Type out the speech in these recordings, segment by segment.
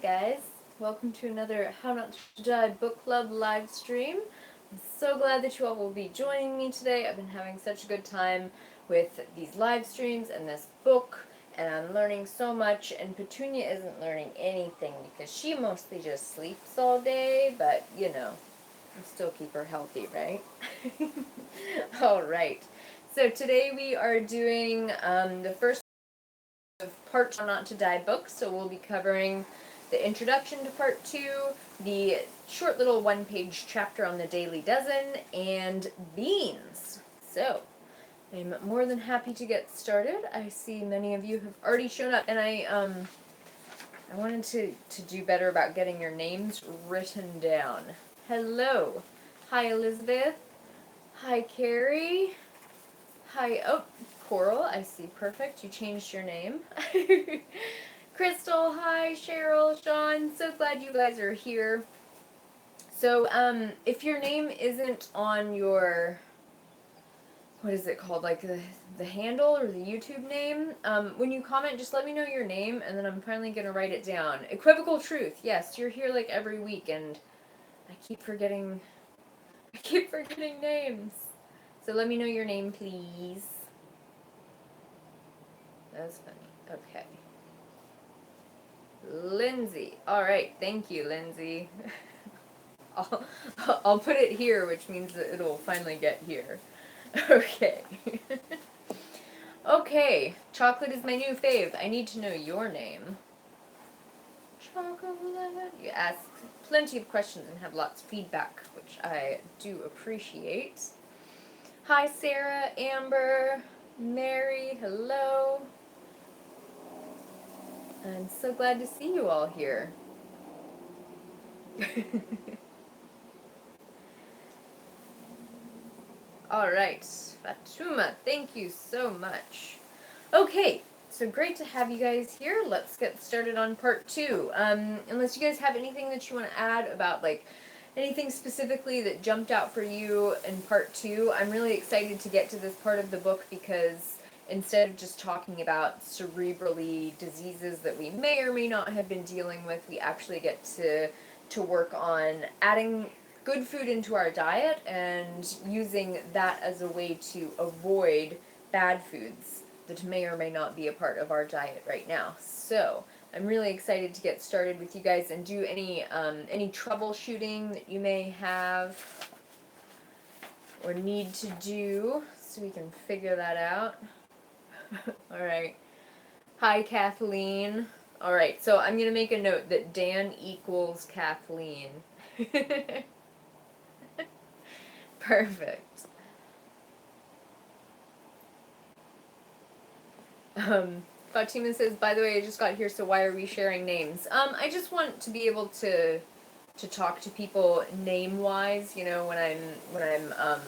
guys, welcome to another How Not to Die Book Club live stream. I'm so glad that you all will be joining me today. I've been having such a good time with these live streams and this book, and I'm learning so much, and Petunia isn't learning anything because she mostly just sleeps all day, but you know, we still keep her healthy, right? Alright, so today we are doing the first of part How Not to Die books, so we'll be covering the introduction to part 2, the short little one-page chapter on the Daily Dozen, and beans. So, I'm more than happy to get started. I see many of you have already shown up, and I wanted to do better about getting your names written down. Hello. Hi, Elizabeth. Hi, Carrie. Hi, oh, Coral, I see, perfect. You changed your name. Crystal, hi, Cheryl, Sean, so glad you guys are here. So, if your name isn't on your, what is it called, like the handle or the YouTube name, when you comment, just let me know your name, and then I'm finally going to write it down. Equivocal Truth, yes, you're here like every week, and I keep forgetting names. So let me know your name, please. That's funny. Okay. Lindsay. Alright, thank you, Lindsay. I'll put it here, which means that it'll finally get here. Okay. Okay, chocolate is my new fave. I need to know your name. Chocolate. You ask plenty of questions and have lots of feedback, which I do appreciate. Hi, Sarah, Amber, Mary, hello. I'm so glad to see you all here. Alright, Fatuma, thank you so much. Okay, so great to have you guys here. Let's get started on part 2. Unless you guys have anything that you want to add about, like, anything specifically that jumped out for you in part 2, I'm really excited to get to this part of the book because instead of just talking about cerebrally diseases that we may or may not have been dealing with, we actually get to work on adding good food into our diet and using that as a way to avoid bad foods that may or may not be a part of our diet right now. So I'm really excited to get started with you guys and do any troubleshooting that you may have or need to do so we can figure that out. Alright. Hi, Kathleen. Alright, so I'm going to make a note that Dan equals Kathleen. Perfect. Fatima says, by the way, I just got here, so why are we sharing names? I just want to be able to talk to people name-wise, you know, when I'm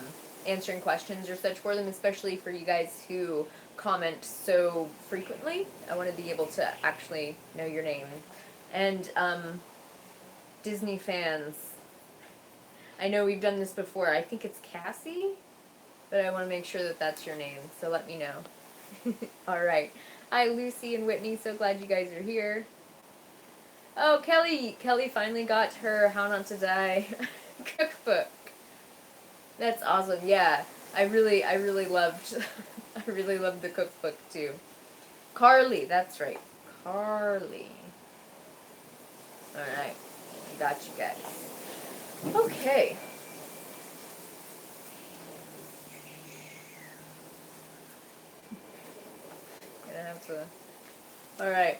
answering questions or such for them, especially for you guys who comment so frequently. I want to be able to actually know your name. And, Disney fans, I know we've done this before. I think it's Cassie, but I want to make sure that that's your name, so let me know. Alright. Hi, Lucy and Whitney. So glad you guys are here. Oh, Kelly! Kelly finally got her How Not to Die cookbook. That's awesome. Yeah, I really loved I really loved the cookbook too. Carly, that's right. Carly. Alright. I got you guys. Okay. Gonna have to. Alright.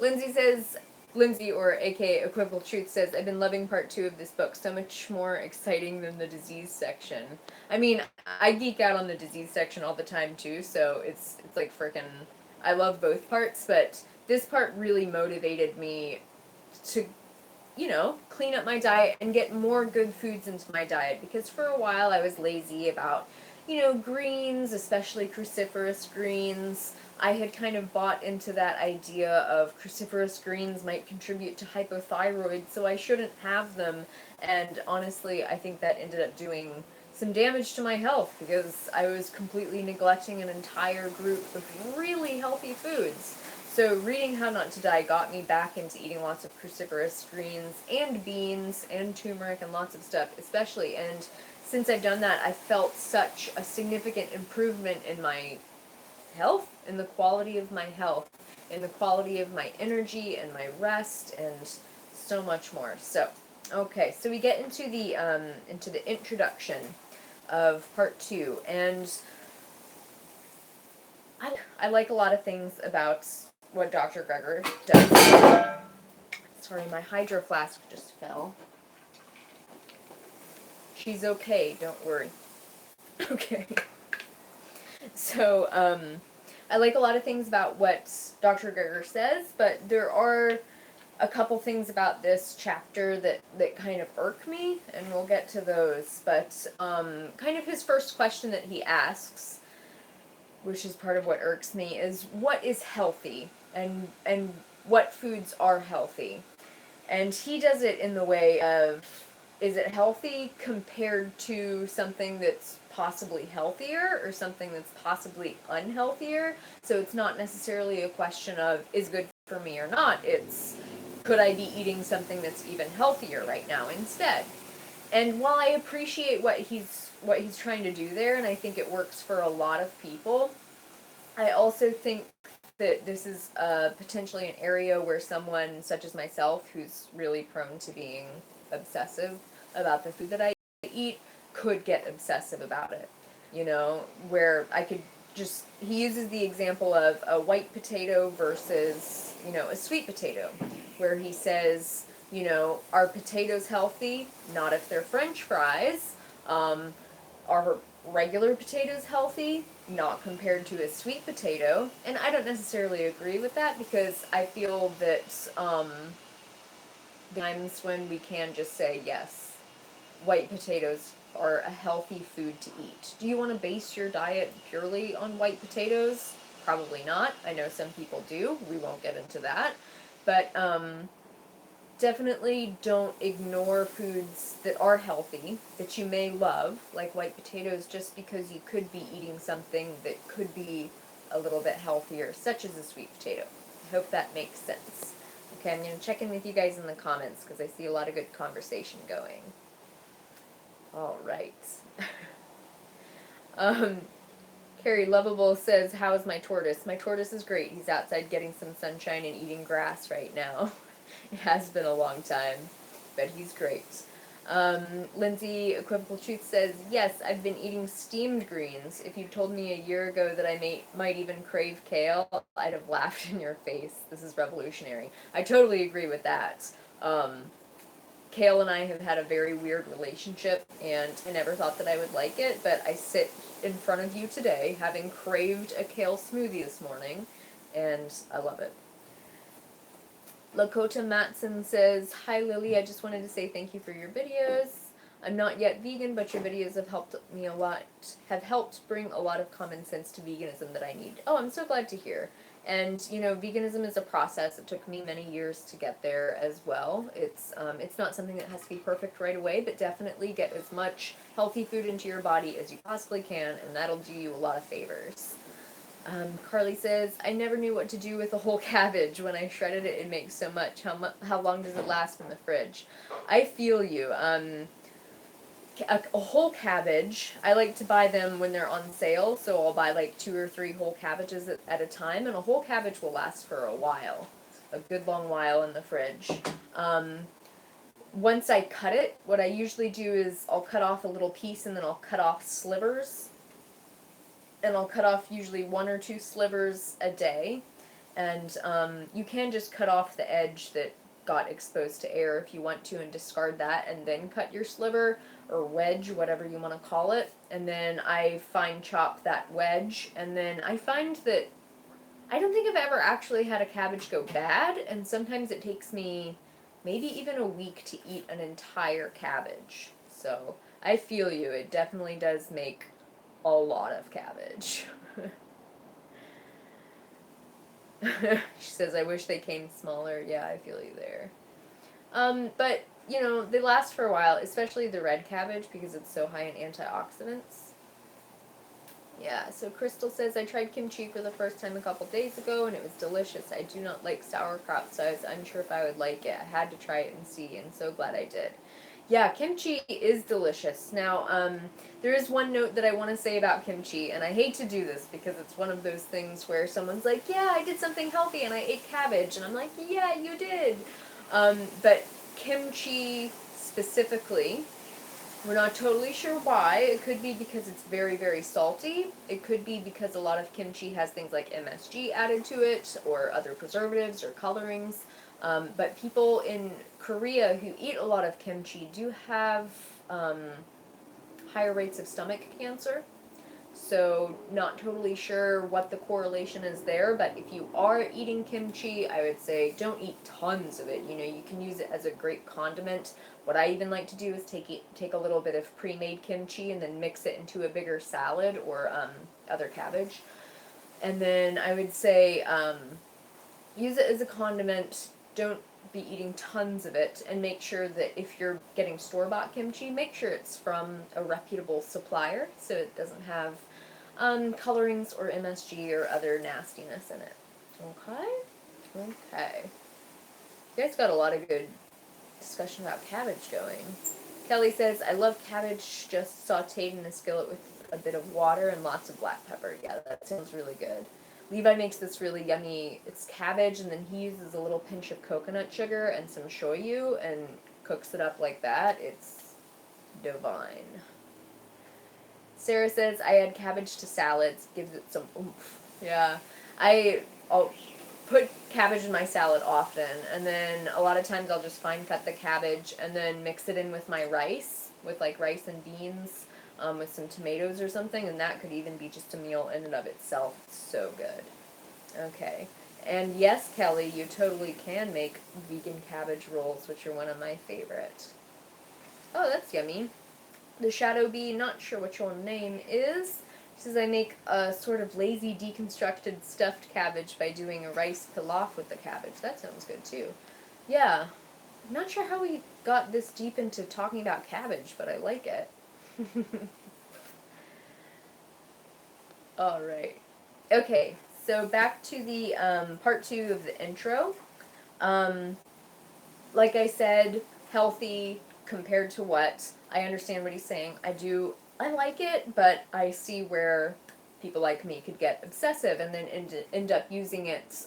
Lindsay says, Lindsay, or aka Equivocal Truth, says, I've been loving part 2 of this book, so much more exciting than the disease section. I mean, I geek out on the disease section all the time too, so it's like frickin', I love both parts, but this part really motivated me to, you know, clean up my diet and get more good foods into my diet, because for a while I was lazy about, you know, greens, especially cruciferous greens. I had kind of bought into that idea of cruciferous greens might contribute to hypothyroid, so I shouldn't have them, and honestly, I think that ended up doing some damage to my health, because I was completely neglecting an entire group of really healthy foods. So reading How Not to Die got me back into eating lots of cruciferous greens and beans and turmeric and lots of stuff, especially. And since I've done that, I felt such a significant improvement in my health, in the quality of my health, in the quality of my energy and my rest, and so much more. So, okay, so we get into the introduction of part 2, and I like a lot of things about what Dr. Greger does. Sorry, my hydro flask just fell. She's okay, don't worry. Okay. So, I like a lot of things about what Dr. Greger says, but there are a couple things about this chapter that kind of irk me, and we'll get to those. But kind of his first question that he asks, which is part of what irks me, is what is healthy, and what foods are healthy. And he does it in the way of, is it healthy compared to something that's possibly healthier or something that's possibly unhealthier? So it's not necessarily a question of, is good for me or not. It's, could I be eating something that's even healthier right now instead? And while I appreciate what he's trying to do there, and I think it works for a lot of people, I also think that this is potentially an area where someone such as myself, who's really prone to being obsessive about the food that I eat, could get obsessive about it. You know, where I could just, he uses the example of a white potato versus, you know, a sweet potato, where he says, you know, are potatoes healthy? Not if they're French fries. Are regular potatoes healthy? Not compared to a sweet potato. And I don't necessarily agree with that, because I feel that times when we can just say, yes, white potatoes are a healthy food to eat. Do you want to base your diet purely on white potatoes? Probably not. I know some people do. We won't get into that. But definitely don't ignore foods that are healthy, that you may love, like white potatoes, just because you could be eating something that could be a little bit healthier, such as a sweet potato. I hope that makes sense. Okay, I'm going to check in with you guys in the comments, because I see a lot of good conversation going. All right. Carrie Lovable says, how is my tortoise? My tortoise is great. He's outside getting some sunshine and eating grass right now. It has been a long time, but he's great. Lindsay Equivocal Truth says, yes, I've been eating steamed greens. If you told me a year ago that I might even crave kale, I'd have laughed in your face. This is revolutionary. I totally agree with that. Kale and I have had a very weird relationship, and I never thought that I would like it, but I sit in front of you today having craved a kale smoothie this morning, and I love it. Lakota Matson says, hi Lily, I just wanted to say thank you for your videos. I'm not yet vegan, but your videos have helped me a lot, have helped bring a lot of common sense to veganism that I need. Oh, I'm so glad to hear. And, you know, veganism is a process. It took me many years to get there as well. It's not something that has to be perfect right away, but definitely get as much healthy food into your body as you possibly can, and that'll do you a lot of favors. Carly says, I never knew what to do with a whole cabbage. When I shredded it, it makes so much. How long does it last in the fridge? I feel you. A whole cabbage, I like to buy them when they're on sale, so I'll buy like 2 or 3 whole cabbages at a time, and a whole cabbage will last for a while. A good long while in the fridge. Once I cut it, what I usually do is I'll cut off a little piece and then I'll cut off slivers. And I'll cut off usually 1 or 2 slivers a day. And you can just cut off the edge that got exposed to air if you want to, and discard that, and then cut your sliver or wedge, whatever you want to call it. And then I fine chop that wedge, and then I find that I don't think I've ever actually had a cabbage go bad, and sometimes it takes me maybe even a week to eat an entire cabbage. So I feel you. It definitely does make a lot of cabbage. She says, I wish they came smaller. Yeah, I feel you there. But, you know, they last for a while, especially the red cabbage, because it's so high in antioxidants. Yeah, so Crystal says, I tried kimchi for the first time a couple days ago and it was delicious. I do not like sauerkraut, so I was unsure if I would like it. I had to try it and see, and so glad I did. Yeah, kimchi is delicious. Now, there is one note that I want to say about kimchi, and I hate to do this because it's one of those things where someone's like, yeah, I did something healthy and I ate cabbage, and I'm like, yeah, you did. But kimchi specifically, we're not totally sure why. It could be because it's very, very salty. It could be because a lot of kimchi has things like MSG added to it, or other preservatives or colorings. But people in Korea who eat a lot of kimchi do have um, higher rates of stomach cancer. So, not totally sure what the correlation is there, but if you are eating kimchi, I would say don't eat tons of it. You know, you can use it as a great condiment. What I even like to do is take a little bit of pre-made kimchi and then mix it into a bigger salad or other cabbage. And then I would say use it as a condiment. Don't be eating tons of it, and make sure that if you're getting store-bought kimchi, make sure it's from a reputable supplier so it doesn't have colorings or MSG or other nastiness in it. Okay? Okay. You guys got a lot of good discussion about cabbage going. Kelly says, I love cabbage just sauteed in a skillet with a bit of water and lots of black pepper. Yeah, that sounds really good. Levi makes this really yummy, it's cabbage, and then he uses a little pinch of coconut sugar and some shoyu and cooks it up like that. It's divine. Sarah says, I add cabbage to salads, gives it some oomph. Yeah, I'll put cabbage in my salad often, and then a lot of times I'll just fine cut the cabbage and then mix it in with my rice, with like rice and beans, with some tomatoes or something, and that could even be just a meal in and of itself. It's so good. Okay. And yes, Kelly, you totally can make vegan cabbage rolls, which are one of my favorite. Oh, that's yummy. The Shadow Bee, not sure what your name is, says I make a sort of lazy deconstructed stuffed cabbage by doing a rice pilaf with the cabbage. That sounds good too. Yeah. I'm not sure how we got this deep into talking about cabbage, but I like it. Alright. Okay, so back to the part 2 of the intro. Um, like I said, healthy compared to what? I understand what he's saying. I like it, but I see where people like me could get obsessive and then end up using it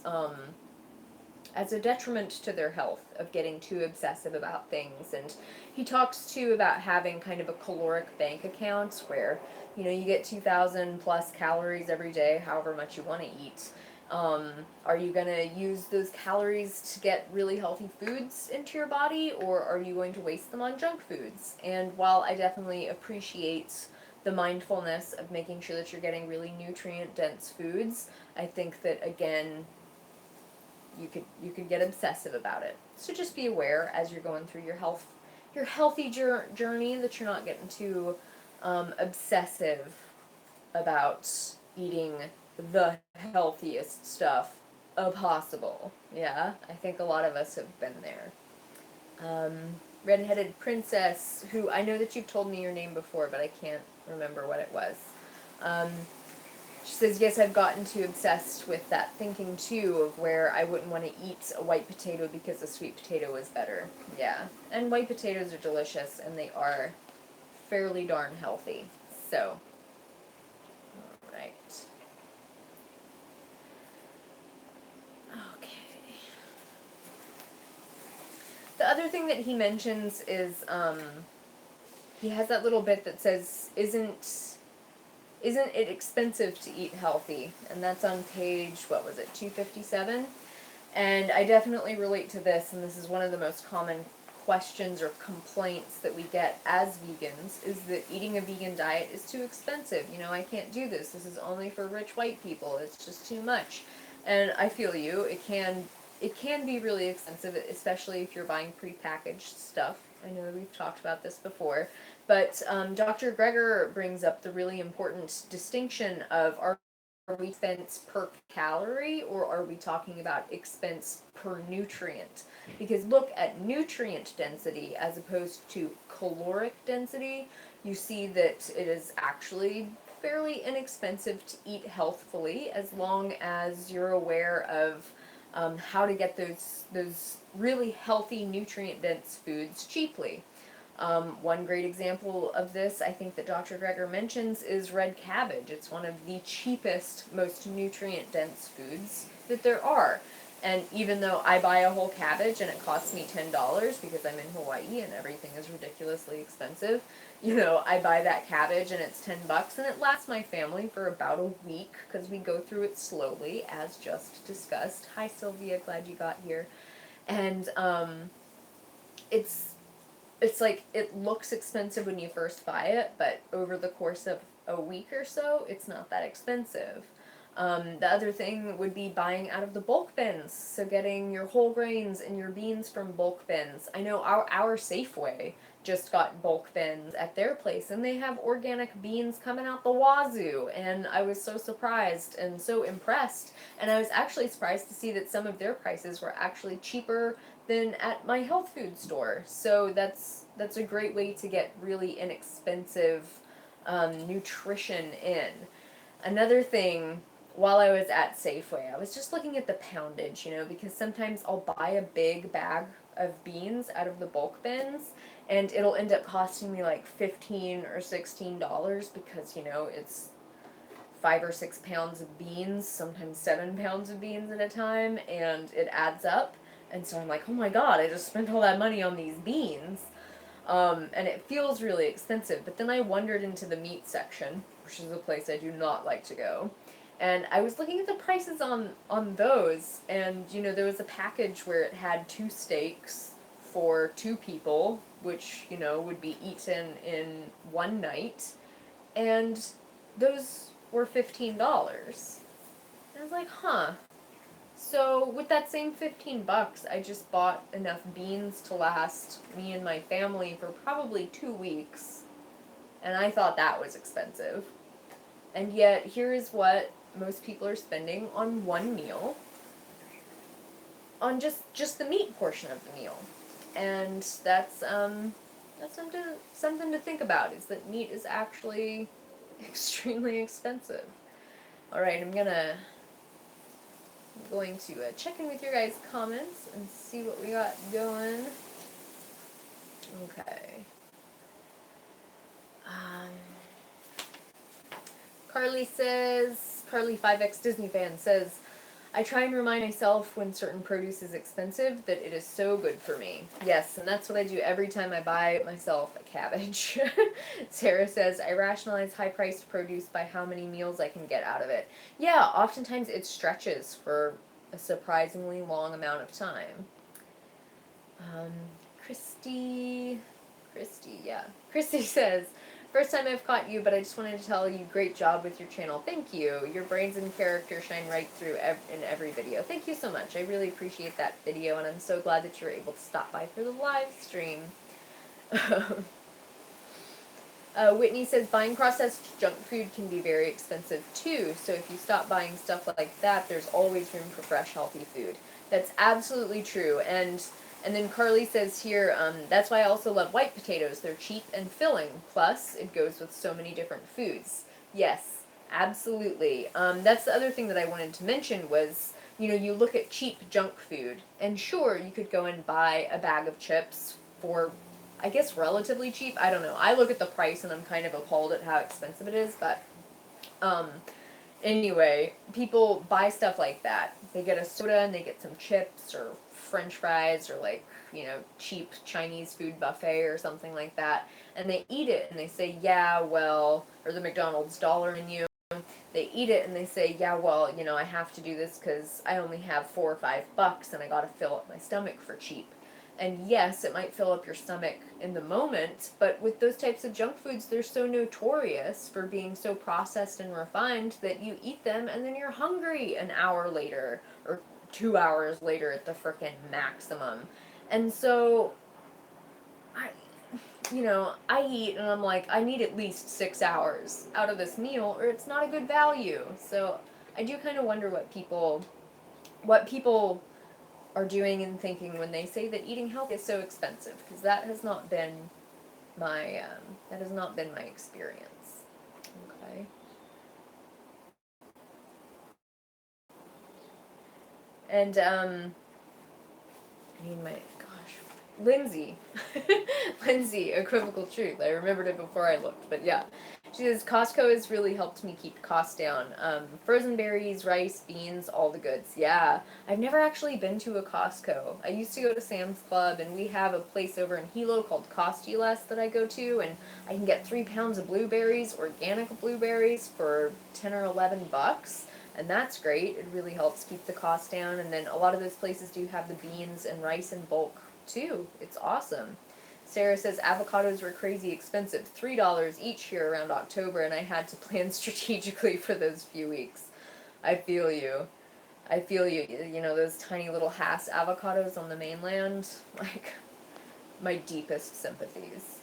as a detriment to their health, of getting too obsessive about things. And he talks too about having kind of a caloric bank account where, you know, you get 2,000 plus calories every day, however much you want to eat. Are you going to use those calories to get really healthy foods into your body, or are you going to waste them on junk foods? And while I definitely appreciate the mindfulness of making sure that you're getting really nutrient dense foods, I think that again, you could get obsessive about it. So just be aware as you're going through your healthy journey, that you're not getting too obsessive about eating the healthiest stuff possible. Yeah, I think a lot of us have been there. Redheaded Princess, who I know that you've told me your name before, but I can't remember what it was. Um, she says, yes, I've gotten too obsessed with that thinking too, of where I wouldn't want to eat a white potato because a sweet potato is better. Yeah, and white potatoes are delicious, and they are fairly darn healthy. So, alright. Okay. The other thing that he mentions is, he has that little bit that says, isn't it expensive to eat healthy? And that's on page, what was it, 257? And I definitely relate to this, and this is one of the most common questions or complaints that we get as vegans, is that eating a vegan diet is too expensive. You know, I can't do this. This is only for rich white people. It's just too much. And I feel you. It can be really expensive, especially if you're buying prepackaged stuff. I know we've talked about this before. But Dr. Greger brings up the really important distinction of, are we expense per calorie, or are we talking about expense per nutrient? Because look at nutrient density as opposed to caloric density. You see that it is actually fairly inexpensive to eat healthfully as long as you're aware of how to get those really healthy, nutrient-dense foods cheaply. One great example of this, I think that Dr. Greger mentions, is red cabbage. It's one of the cheapest, most nutrient-dense foods that there are. And even though I buy a whole cabbage and it costs me $10 because I'm in Hawaii and everything is ridiculously expensive, I buy that cabbage and it's $10 and it lasts my family for about a week because we go through it slowly, as just discussed. Hi, Sylvia, glad you got here. And it's like, it looks expensive when you first buy it, but over the course of a week or so, it's not that expensive. The other thing would be buying out of the bulk bins, so getting your whole grains and your beans from bulk bins. I know our Safeway just got bulk bins at their place, and they have organic beans coming out the wazoo, and I was so surprised and so impressed, and I was actually surprised to see that some of their prices were actually cheaper than at my health food store. So that's a great way to get really inexpensive nutrition in. Another thing, while I was at Safeway, I was just looking at the poundage, because sometimes I'll buy a big bag of beans out of the bulk bins, and it'll end up costing me like $15 or $16 because, it's 5 or 6 pounds of beans, sometimes 7 pounds of beans at a time, and it adds up. And so I'm like, oh my god, I just spent all that money on these beans. And it feels really expensive. But then I wandered into the meat section, which is a place I do not like to go. And I was looking at the prices on those, and, there was a package where it had 2 steaks for 2 people, which, would be eaten in one night. And those were $15. And I was like, huh. So with that same $15, I just bought enough beans to last me and my family for probably 2 weeks. And I thought that was expensive. And yet, here is what most people are spending on one meal, on just the meat portion of the meal. And that's something to think about, is that meat is actually extremely expensive. Alright, I'm going to check in with your guys' comments and see what we got going. Okay. Carly 5X Disney fan says, I try and remind myself when certain produce is expensive that it is so good for me. Yes, and that's what I do every time I buy myself a cabbage. Sarah says, I rationalize high-priced produce by how many meals I can get out of it. Yeah, oftentimes it stretches for a surprisingly long amount of time. Christy says, first time I've caught you, but I just wanted to tell you, great job with your channel. Thank you. Your brains and character shine right through in every video. Thank you so much. I really appreciate that video, and I'm so glad that you were able to stop by for the live stream. Whitney says, buying processed junk food can be very expensive too, so if you stop buying stuff like that, there's always room for fresh, healthy food. That's absolutely true, and then Carly says here, that's why I also love white potatoes. They're cheap and filling, plus it goes with so many different foods. Yes, absolutely. That's the other thing that I wanted to mention was, you look at cheap junk food, and sure, you could go and buy a bag of chips for, I guess, relatively cheap. I don't know. I look at the price and I'm kind of appalled at how expensive it is, but anyway, people buy stuff like that. They get a soda and they get some chips or French fries or cheap Chinese food buffet or something like that, and they eat it and they say, yeah, well, or the McDonald's dollar menu. They eat it and they say, yeah, well, I have to do this because I only have $4 or $5 and I gotta fill up my stomach for cheap. And yes, it might fill up your stomach in the moment, but with those types of junk foods, they're so notorious for being so processed and refined that you eat them and then you're hungry an hour later, or 2 hours later at the frickin' maximum. And so, I eat and I'm like, I need at least 6 hours out of this meal or it's not a good value. So I do kind of wonder what people are doing and thinking when they say that eating healthy is so expensive, because that has not been my experience. Okay. And, I need my, gosh, Lindsay. Lindsay, equivocal truth. I remembered it before I looked, but yeah. She says, Costco has really helped me keep costs down. Frozen berries, rice, beans, all the goods. Yeah. I've never actually been to a Costco. I used to go to Sam's Club, and we have a place over in Hilo called Cost Less that I go to, and I can get 3 pounds of blueberries, organic blueberries, for 10 or $11. And that's great. It really helps keep the cost down. And then a lot of those places do have the beans and rice in bulk too. It's awesome. Sarah says avocados were crazy expensive, $3 each here around October, and I had to plan strategically for those few weeks. I feel you. I feel you. You know, those tiny little Hass avocados on the mainland? Like, my deepest sympathies.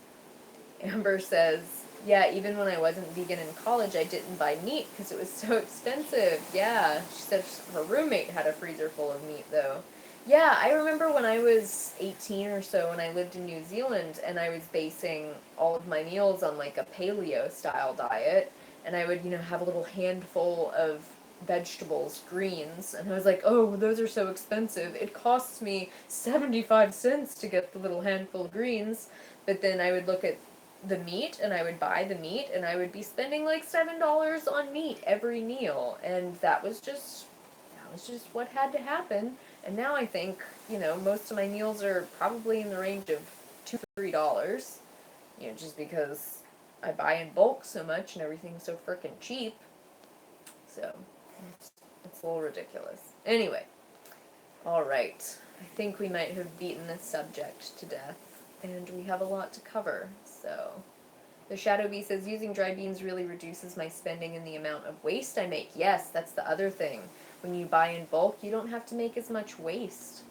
Amber says, yeah, even when I wasn't vegan in college, I didn't buy meat because it was so expensive. Yeah, she said her roommate had a freezer full of meat, though. Yeah, I remember when I was 18 or so and I lived in New Zealand and I was basing all of my meals on like a paleo style diet, and I would, have a little handful of vegetables, greens, and I was like, oh, those are so expensive. It costs me 75 cents to get the little handful of greens. But then I would look at the meat and I would buy the meat and I would be spending like $7 on meat every meal, and that was just what had to happen. And now I think, most of my meals are probably in the range of $2-3, just because I buy in bulk so much and everything's so frickin' cheap. So it's a little ridiculous. Anyway, all right. I think we might have beaten this subject to death, and we have a lot to cover. So, the Shadow Bee says, using dry beans really reduces my spending and the amount of waste I make. Yes, that's the other thing. When you buy in bulk, you don't have to make as much waste.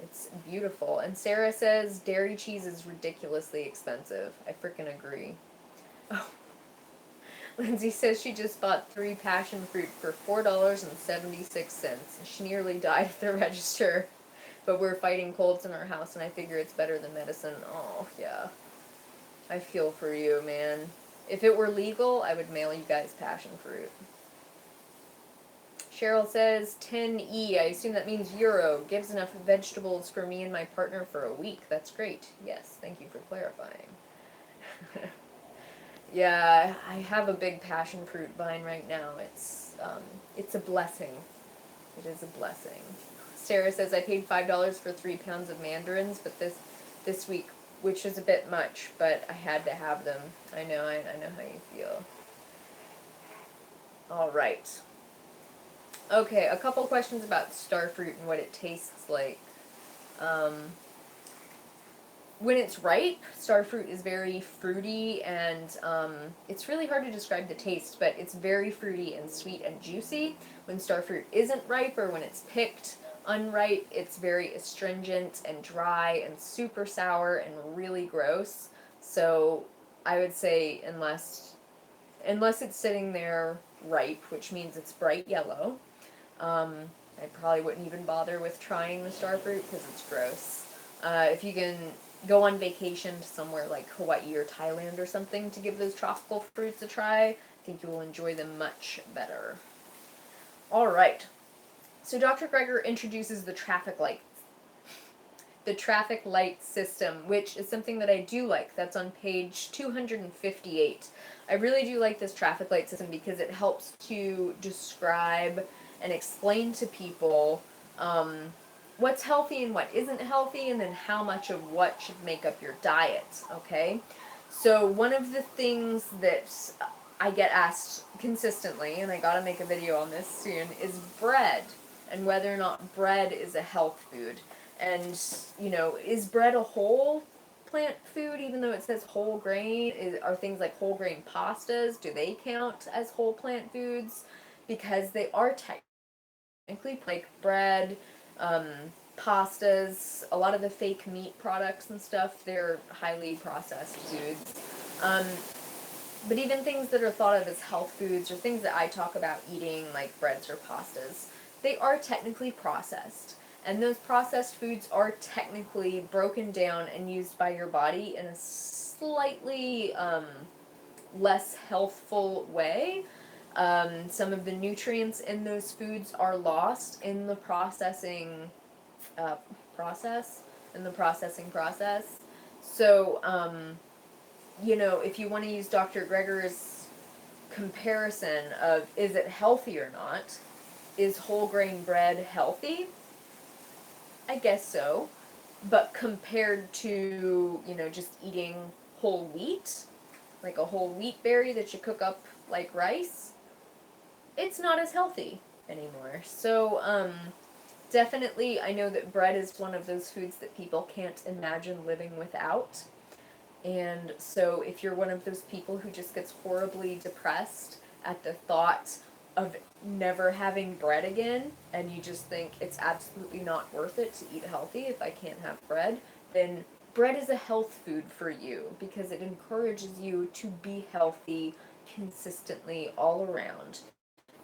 It's beautiful. And Sarah says, dairy cheese is ridiculously expensive. I frickin' agree. Oh. Lindsay says she just bought 3 passion fruit for $4.76. She nearly died at the register. But we're fighting colds in our house, and I figure it's better than medicine. Oh, yeah. I feel for you, man. If it were legal, I would mail you guys passion fruit. Cheryl says 10E. I assume that means euro. Gives enough vegetables for me and my partner for a week. That's great. Yes, thank you for clarifying. Yeah, I have a big passion fruit vine right now. It's a blessing. It is a blessing. Sarah says I paid $5 for 3 pounds of mandarins, but this week, which is a bit much, but I had to have them. I know how you feel. All right. Okay, a couple questions about starfruit and what it tastes like. When it's ripe, starfruit is very fruity, and it's really hard to describe the taste, but it's very fruity and sweet and juicy. When starfruit isn't ripe, or when it's picked unripe, it's very astringent and dry and super sour and really gross. So I would say unless it's sitting there ripe, which means it's bright yellow, I probably wouldn't even bother with trying the starfruit because it's gross. If you can go on vacation to somewhere like Hawaii or Thailand or something to give those tropical fruits a try, I think you will enjoy them much better. All right. So Dr. Greger introduces the traffic light. The traffic light system, which is something that I do like. That's on page 258. I really do like this traffic light system because it helps to describe and explain to people what's healthy and what isn't healthy, and then how much of what should make up your diet, okay? So one of the things that I get asked consistently, and I gotta make a video on this soon, is bread, and whether or not bread is a health food. And, is bread a whole plant food, even though it says whole grain? Are things like whole grain pastas, do they count as whole plant foods? Because they are technically, like bread, pastas, a lot of the fake meat products and stuff, they're highly processed foods. But even things that are thought of as health foods, or things that I talk about eating, like breads or pastas, they are technically processed. And those processed foods are technically broken down and used by your body in a slightly less healthful way. Some of the nutrients in those foods are lost in the processing uh, process, in the processing process. So, if you want to use Dr. Greger's comparison of is it healthy or not, is whole grain bread healthy? I guess so. But compared to, just eating whole wheat, like a whole wheat berry that you cook up like rice, it's not as healthy anymore. So, definitely, I know that bread is one of those foods that people can't imagine living without. And so, if you're one of those people who just gets horribly depressed at the thought of never having bread again, and you just think it's absolutely not worth it to eat healthy if I can't have bread, then bread is a health food for you because it encourages you to be healthy consistently all around.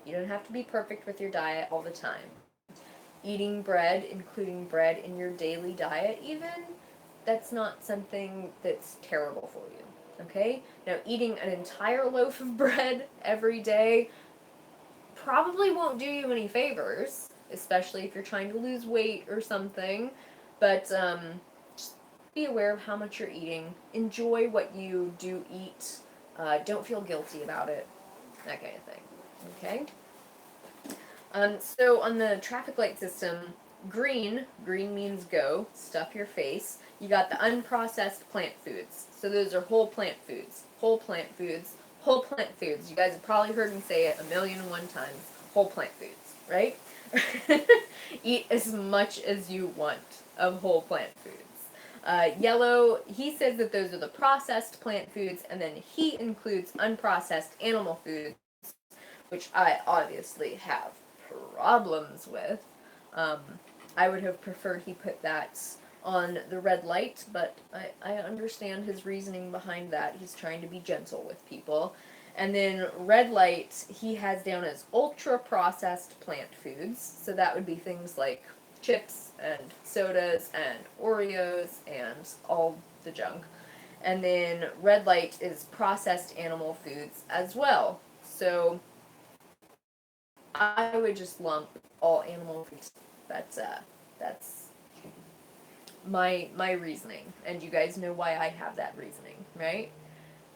You don't have to be perfect with your diet all the time. Eating bread, including bread in your daily diet, even, that's not something that's terrible for you. Okay? Now, eating an entire loaf of bread every day probably won't do you any favors, especially if you're trying to lose weight or something. But just be aware of how much you're eating. Enjoy what you do eat. Don't feel guilty about it. That kind of thing. Okay? So on the traffic light system, green means go, stuff your face. You got the unprocessed plant foods. So those are whole plant foods. Whole plant foods. Whole plant foods. You guys have probably heard me say it 1,000,001 times. Whole plant foods, right? Eat as much as you want of whole plant foods. Yellow, he says that those are the processed plant foods, and then he includes unprocessed animal foods, which I obviously have problems with. Um, I would have preferred he put that on the red light, but I understand his reasoning behind that. He's trying to be gentle with people. And then red light, he has down as ultra processed plant foods. So that would be things like chips and sodas and Oreos and all the junk. And then red light is processed animal foods as well. So I would just lump all animal foods. That's my reasoning, and you guys know why I have that reasoning, right?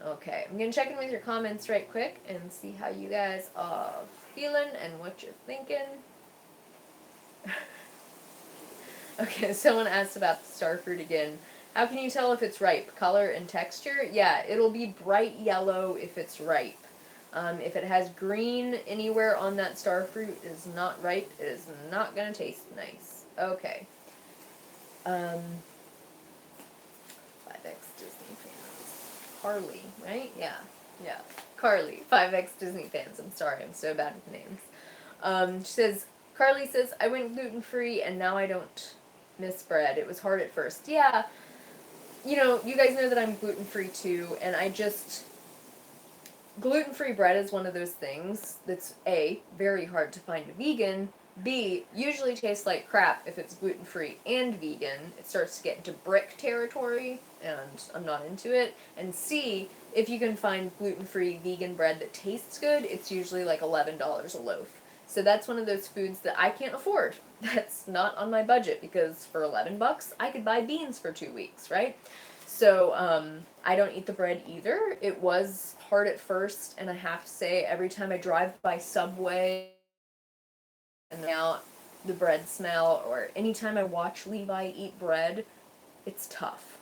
Okay, I'm gonna check in with your comments right quick and see how you guys are feeling and what you're thinking. Okay, someone asked about the star fruit again. How can you tell if it's ripe? Color and texture? Yeah, it'll be bright yellow if it's ripe. If it has green anywhere on that star fruit, it is not ripe. It is not going to taste nice. Okay. 5X Disney fans. Carly, right? Yeah. Carly, 5X Disney fans. I'm sorry, I'm so bad with names. Carly says, I went gluten-free and now I don't miss bread. It was hard at first. Yeah. You guys know that I'm gluten-free too, and gluten-free bread is one of those things that's A, very hard to find a vegan, B, usually tastes like crap if it's gluten-free and vegan. It starts to get into brick territory, and I'm not into it. And C, if you can find gluten-free vegan bread that tastes good, it's usually like $11 a loaf. So that's one of those foods that I can't afford. That's not on my budget, because for $11, I could buy beans for 2 weeks, right? So, I don't eat the bread either. It was hard at first, and I have to say, every time I drive by Subway and now the bread smell, or anytime I watch Levi eat bread, it's tough.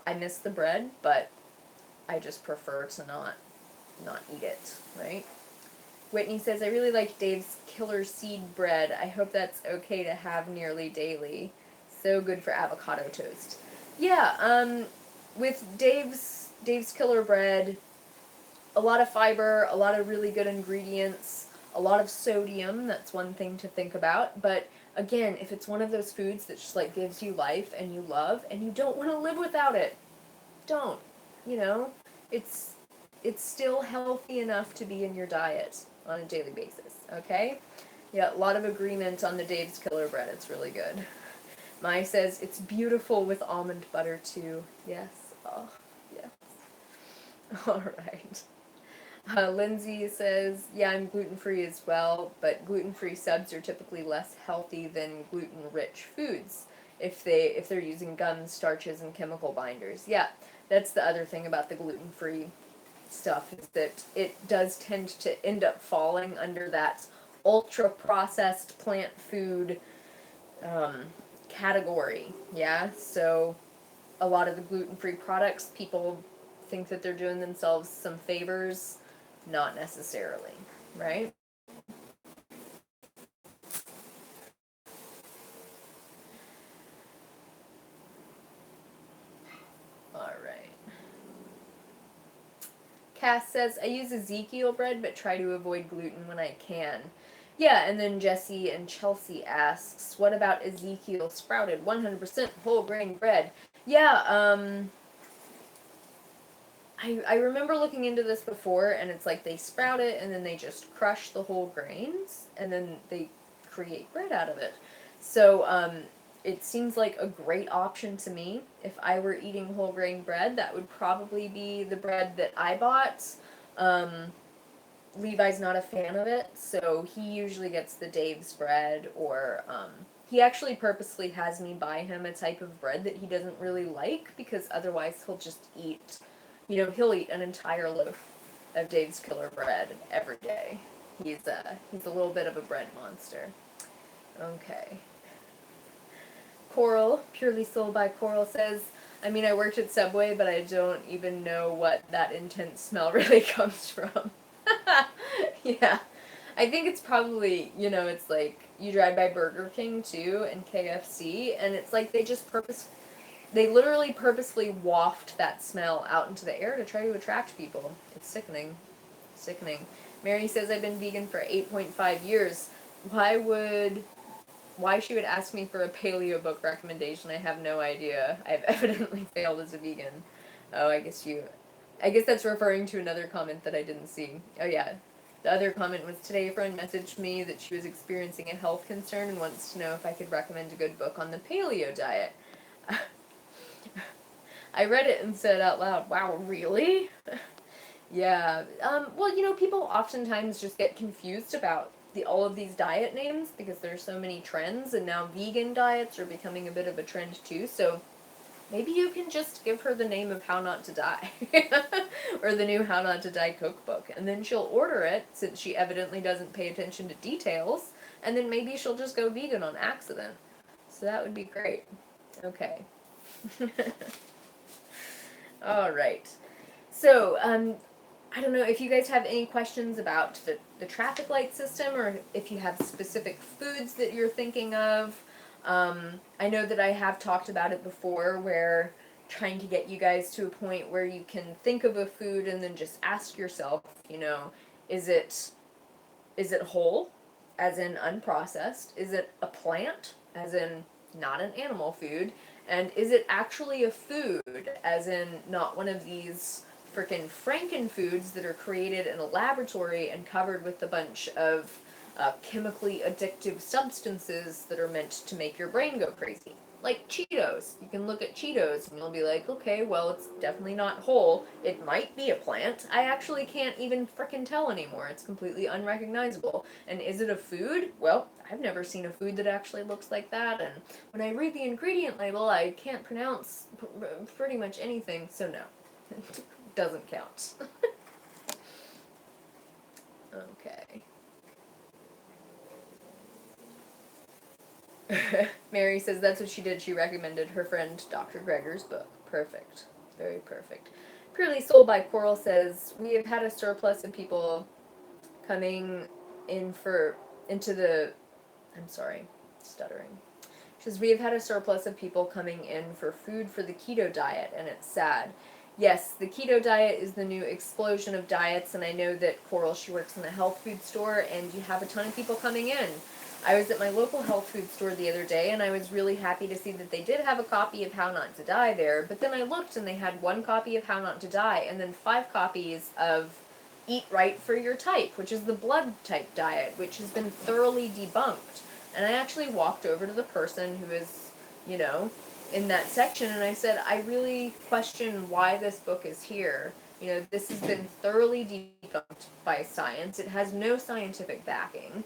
I miss the bread, but I just prefer to not eat it, right? Whitney says, I really like Dave's Killer Seed bread. I hope that's okay to have nearly daily. So good for avocado toast. Yeah, with Dave's Killer bread, a lot of fiber, a lot of really good ingredients, a lot of sodium. That's one thing to think about. But again, if it's one of those foods that just like gives you life and you love and you don't want to live without it, don't. It's still healthy enough to be in your diet on a daily basis. Okay? Yeah, a lot of agreement on the Dave's Killer bread. It's really good. Mai says, it's beautiful with almond butter, too. Yes. Oh, yes. All right. Lindsay says, yeah, I'm gluten-free as well, but gluten-free subs are typically less healthy than gluten-rich foods if they're using gums, starches, and chemical binders. Yeah, that's the other thing about the gluten-free stuff is that it does tend to end up falling under that ultra-processed plant food um, category. Yeah, so a lot of the gluten-free products, people think that they're doing themselves some favors, not necessarily, right? All right. Cass says, I use Ezekiel bread but try to avoid gluten when I can. Yeah, and then Jesse and Chelsea asks, what about Ezekiel sprouted 100% whole grain bread? Yeah, I remember looking into this before, and it's like they sprout it and then they just crush the whole grains and then they create bread out of it. So it seems like a great option to me. If I were eating whole grain bread, that would probably be the bread that I bought. Um, Levi's not a fan of it, so he usually gets the Dave's bread, or he actually purposely has me buy him a type of bread that he doesn't really like because otherwise he'll just eat, he'll eat an entire loaf of Dave's Killer bread every day. He's a little bit of a bread monster. Okay. Coral, purely sold by Coral, says, I mean, I worked at Subway, but I don't even know what that intense smell really comes from. Yeah. I think it's probably, it's like you drive by Burger King too and KFC, and it's like they literally purposely waft that smell out into the air to try to attract people. It's sickening. Sickening. Mary says, I've been vegan for 8.5 years. Why would why she would ask me for a paleo book recommendation, I have no idea. I've evidently failed as a vegan. Oh, I guess that's referring to another comment that I didn't see. Oh, yeah. The other comment was, today a friend messaged me that she was experiencing a health concern and wants to know if I could recommend a good book on the paleo diet. I read it and said out loud, wow, really? Yeah. Well, people oftentimes just get confused about all of these diet names because there's so many trends, and now vegan diets are becoming a bit of a trend too. So maybe you can just give her the name of How Not to Die, or the new How Not to Die cookbook, and then she'll order it since she evidently doesn't pay attention to details, and then maybe she'll just go vegan on accident. So that would be great. Okay. All right. So, I don't know if you guys have any questions about the traffic light system, or if you have specific foods that you're thinking of. I know that I have talked about it before, where trying to get you guys to a point where you can think of a food and then just ask yourself, is it is it whole, as in unprocessed? Is it a plant, as in not an animal food? And is it actually a food, as in not one of these frickin' frankenfoods that are created in a laboratory and covered with a bunch of chemically addictive substances that are meant to make your brain go crazy? Like Cheetos. You can look at Cheetos and you'll be like, okay, well, it's definitely not whole. It might be a plant. I actually can't even frickin' tell anymore. It's completely unrecognizable. And is it a food? Well, I've never seen a food that actually looks like that. And when I read the ingredient label, I can't pronounce pretty much anything, so no. Doesn't count. Okay. Mary says that's what she did. She recommended her friend Dr. Greger's book. Perfect. Very perfect. Purely Sold by Coral says, we have had a surplus of people coming in into the, I'm sorry, stuttering. She says, we have had a surplus of people coming in for food for the keto diet, and it's sad. Yes, the keto diet is the new explosion of diets, and I know that Coral, she works in a health food store, and you have a ton of people coming in. I was at my local health food store the other day, and I was really happy to see that they did have a copy of How Not to Die there, but then I looked and they had one copy of How Not to Die, and then 5 copies of Eat Right for Your Type, which is the blood type diet, which has been thoroughly debunked. And I actually walked over to the person who is, in that section, and I said, I really question why this book is here. This has been thoroughly debunked by science. It has no scientific backing.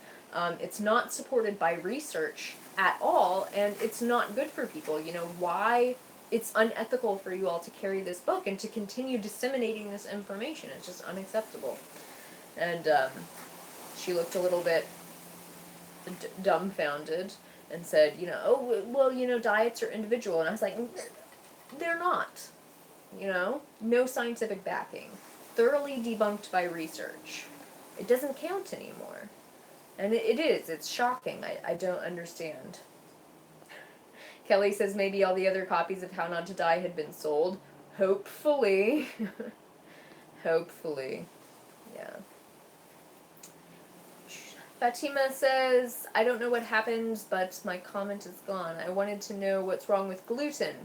It's not supported by research at all, and it's not good for people. You know, why it's unethical for you all to carry this book and to continue disseminating this information. It's just unacceptable. And she looked a little bit dumbfounded and said, you know, oh, well, you know, diets are individual. And I was like, they're not. You know, no scientific backing. Thoroughly debunked by research. It doesn't count anymore. And it is. It's shocking. I don't understand. Kelly says maybe all the other copies of How Not to Die had been sold. Hopefully. Hopefully. Yeah. Fatima says, I don't know what happened, but my comment is gone. I wanted to know what's wrong with gluten.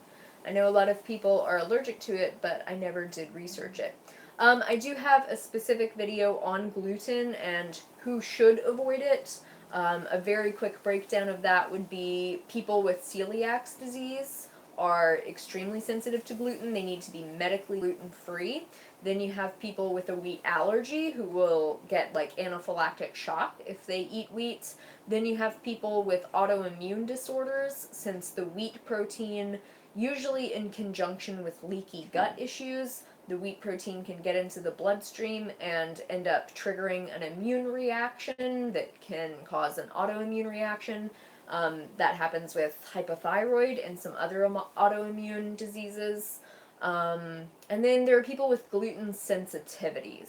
I know a lot of people are allergic to it, but I never did research it. I do have a specific video on gluten and who should avoid it. A very quick breakdown of that would be people with celiac disease are extremely sensitive to gluten. They need to be medically gluten-free. Then you have people with a wheat allergy who will get like anaphylactic shock if they eat wheat. Then you have people with autoimmune disorders, since the wheat protein, usually in conjunction with leaky gut issues, the wheat protein can get into the bloodstream and end up triggering an immune reaction that can cause an autoimmune reaction. That happens with hypothyroid and some other autoimmune diseases. And then there are people with gluten sensitivities.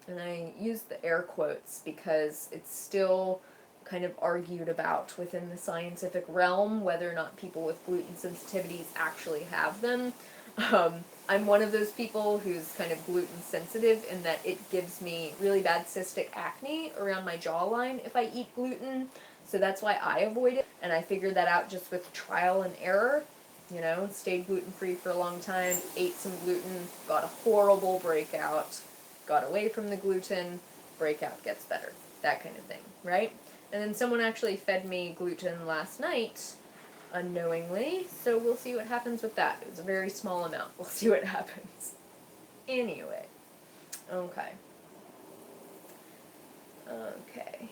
And I use the air quotes because it's still kind of argued about within the scientific realm whether or not people with gluten sensitivities actually have them. I'm one of those people who's kind of gluten sensitive in that it gives me really bad cystic acne around my jawline if I eat gluten. So that's why I avoid it, and I figured that out just with trial and error. You know, stayed gluten-free for a long time, ate some gluten, got a horrible breakout, got away from the gluten, breakout gets better, that kind of thing, right? And then someone actually fed me gluten last night, unknowingly, so we'll see what happens with that. It was a very small amount. We'll see what happens. Anyway. Okay. Okay.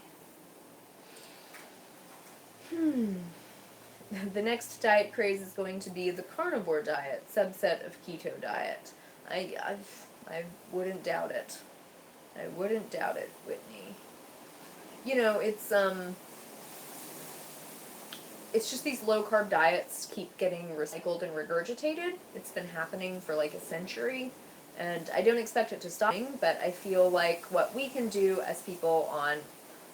The next diet craze is going to be the carnivore diet, subset of keto diet. I wouldn't doubt it. I wouldn't doubt it, Whitney. You know, it's just these low-carb diets keep getting recycled and regurgitated. It's been happening for like a century, and I don't expect it to stop, but I feel like what we can do as people on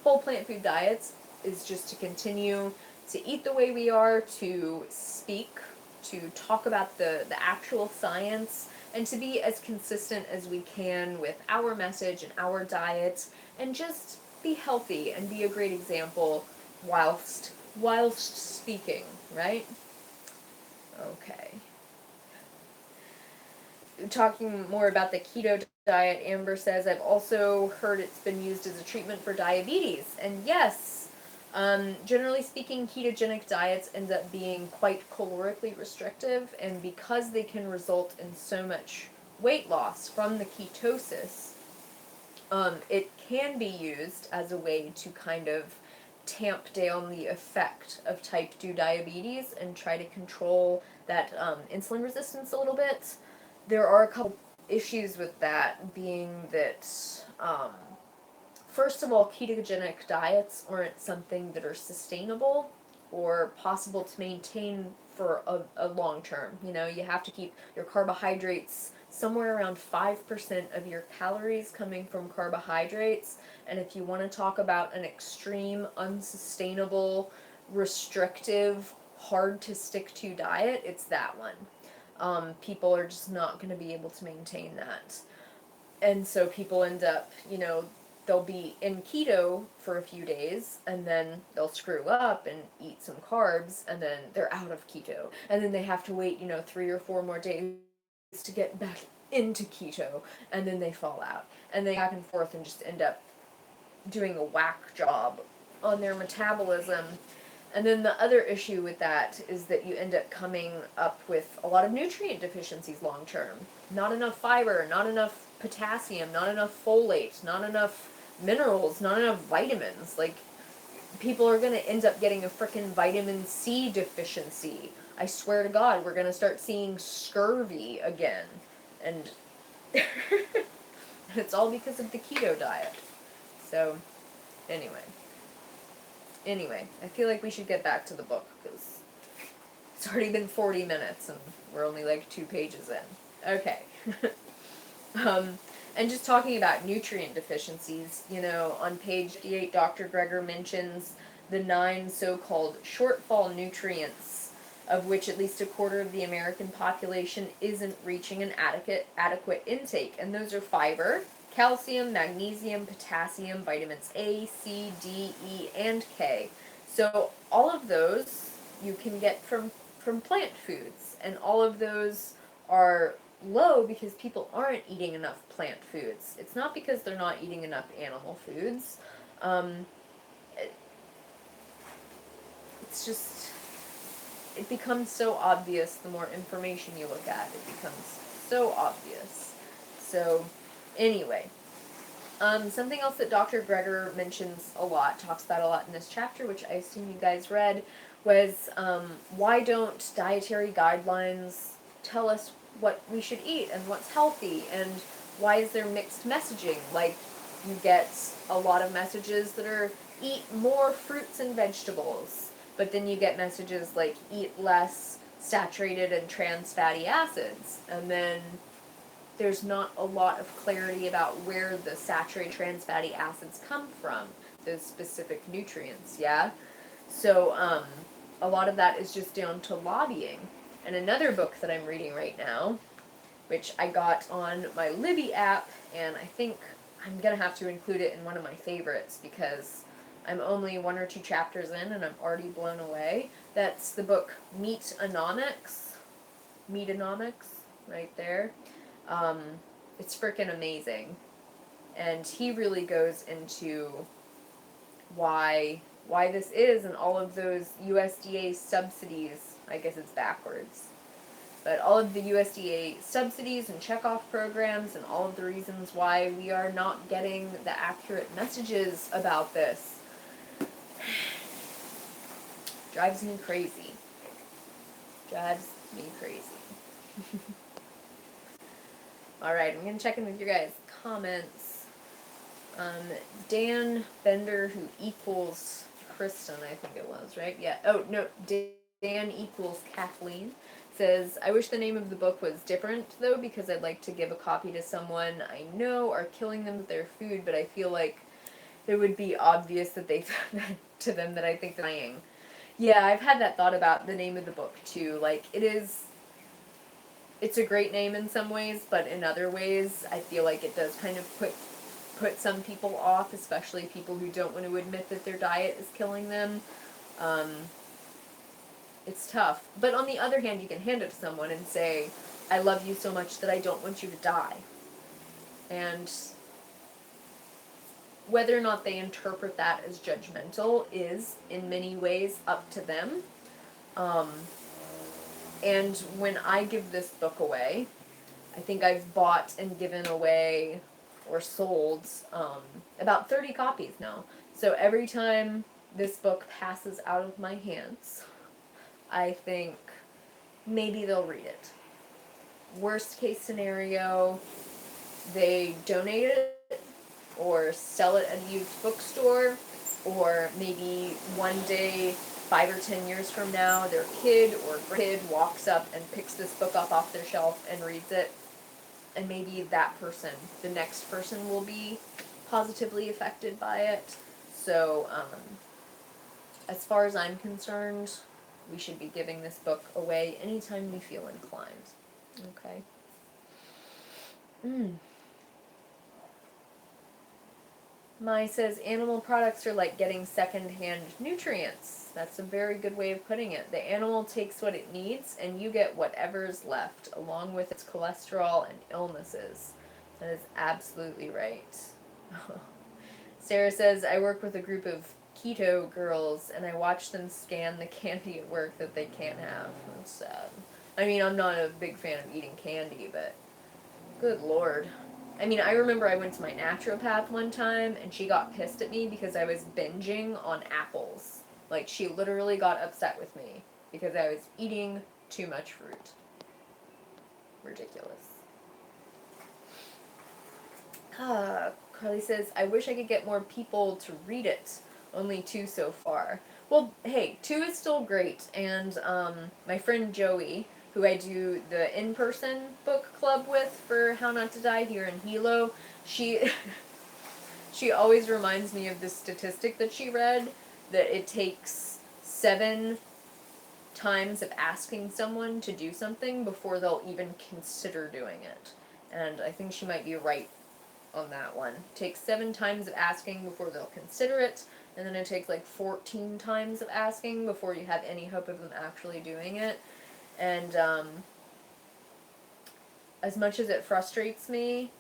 whole plant food diets is just to continue to eat the way we are, to speak, to talk about the actual science, and to be as consistent as we can with our message and our diet, and just be healthy and be a great example whilst speaking, right? Okay. Talking more about the keto diet, Amber says, I've also heard it's been used as a treatment for diabetes. And yes, generally speaking, ketogenic diets end up being quite calorically restrictive, and because they can result in so much weight loss from the ketosis, it can be used as a way to kind of tamp down the effect of type 2 diabetes and try to control that insulin resistance a little bit. There are a couple issues with that, being that first of all, ketogenic diets aren't something that are sustainable or possible to maintain for a long term. You know, you have to keep your carbohydrates somewhere around 5% of your calories coming from carbohydrates. And if you want to talk about an extreme, unsustainable, restrictive, hard to stick to diet, it's that one. People are just not going to be able to maintain that. And so people end up, you know, they'll be in keto for a few days, and then they'll screw up and eat some carbs, and then they're out of keto. And then they have to wait, you know, 3 or 4 more days to get back into keto, and then they fall out. And they back and forth and just end up doing a whack job on their metabolism. And then the other issue with that is that you end up coming up with a lot of nutrient deficiencies long term. Not enough fiber, not enough potassium, not enough folate, not enough minerals, not enough vitamins. Like, people are going to end up getting a frickin' vitamin C deficiency. I swear to God, we're going to start seeing scurvy again. And it's all because of the keto diet. So, anyway. I feel like we should get back to the book, because it's already been 40 minutes and we're only like 2 pages in. Okay. And just talking about nutrient deficiencies, you know, on page 58, Dr. Greger mentions the 9 so-called shortfall nutrients, of which at least a quarter of the American population isn't reaching an adequate intake. And those are fiber, calcium, magnesium, potassium, vitamins A, C, D, E, and K. So all of those you can get from plant foods, and all of those are low because people aren't eating enough plant foods. It's not because they're not eating enough animal foods. It's just, it becomes so obvious the more information you look at. It becomes so obvious. So, anyway. Something else that Dr. Greger mentions a lot, talks about a lot in this chapter, which I assume you guys read, was why don't dietary guidelines tell us what we should eat and what's healthy, and why is there mixed messaging? Like, you get a lot of messages that are eat more fruits and vegetables, but then you get messages like eat less saturated and trans fatty acids, and then there's not a lot of clarity about where the saturated trans fatty acids come from, those specific nutrients, yeah? So, a lot of that is just down to lobbying. And another book that I'm reading right now, which I got on my Libby app, and I think I'm going to have to include it in one of my favorites because I'm only 1 or 2 chapters in and I'm already blown away. That's the book Meatonomics, right there. It's freaking amazing. And he really goes into why this is, and all of those USDA subsidies. I guess it's backwards. But all of the USDA subsidies and checkoff programs and all of the reasons why we are not getting the accurate messages about this drives me crazy. Alright, I'm going to check in with your guys' comments. Dan Bender, who equals Kristen, I think it was, right? Yeah. Oh, no, Dan equals Kathleen, says, I wish the name of the book was different, though, because I'd like to give a copy to someone I know are killing them with their food, but I feel like it would be obvious that they to them that I think they're dying. Yeah, I've had that thought about the name of the book, too. Like, it's a great name in some ways, but in other ways, I feel like it does kind of put some people off, especially people who don't want to admit that their diet is killing them. It's tough. But on the other hand, you can hand it to someone and say, I love you so much that I don't want you to die. And whether or not they interpret that as judgmental is, in many ways, up to them. And when I give this book away, I think I've bought and given away or sold about 30 copies now. So every time this book passes out of my hands, I think maybe they'll read it. Worst case scenario, they donate it or sell it at a used bookstore, or maybe one day, 5 or 10 years from now, their kid or kid walks up and picks this book up off their shelf and reads it, and maybe that person, the next person, will be positively affected by it. So, as far as I'm concerned, we should be giving this book away anytime we feel inclined. Okay? Mai says, animal products are like getting second-hand nutrients. That's a very good way of putting it. The animal takes what it needs, and you get whatever's left, along with its cholesterol and illnesses. That is absolutely right. Sarah says, I work with a group of keto girls, and I watch them scan the candy at work that they can't have. That's sad. I mean, I'm not a big fan of eating candy, but good lord. I mean, I remember I went to my naturopath one time and she got pissed at me because I was binging on apples. Like, she literally got upset with me because I was eating too much fruit. Ridiculous. Carly says, I wish I could get more people to read it. Only 2 so far. Well, hey, 2 is still great. And my friend Joey, who I do the in-person book club with for How Not to Die here in Hilo, she she always reminds me of this statistic that she read, that it takes 7 times of asking someone to do something before they'll even consider doing it. And I think she might be right on that one. It takes 7 times of asking before they'll consider it, and then it takes like 14 times of asking before you have any hope of them actually doing it. And as much as it frustrates me,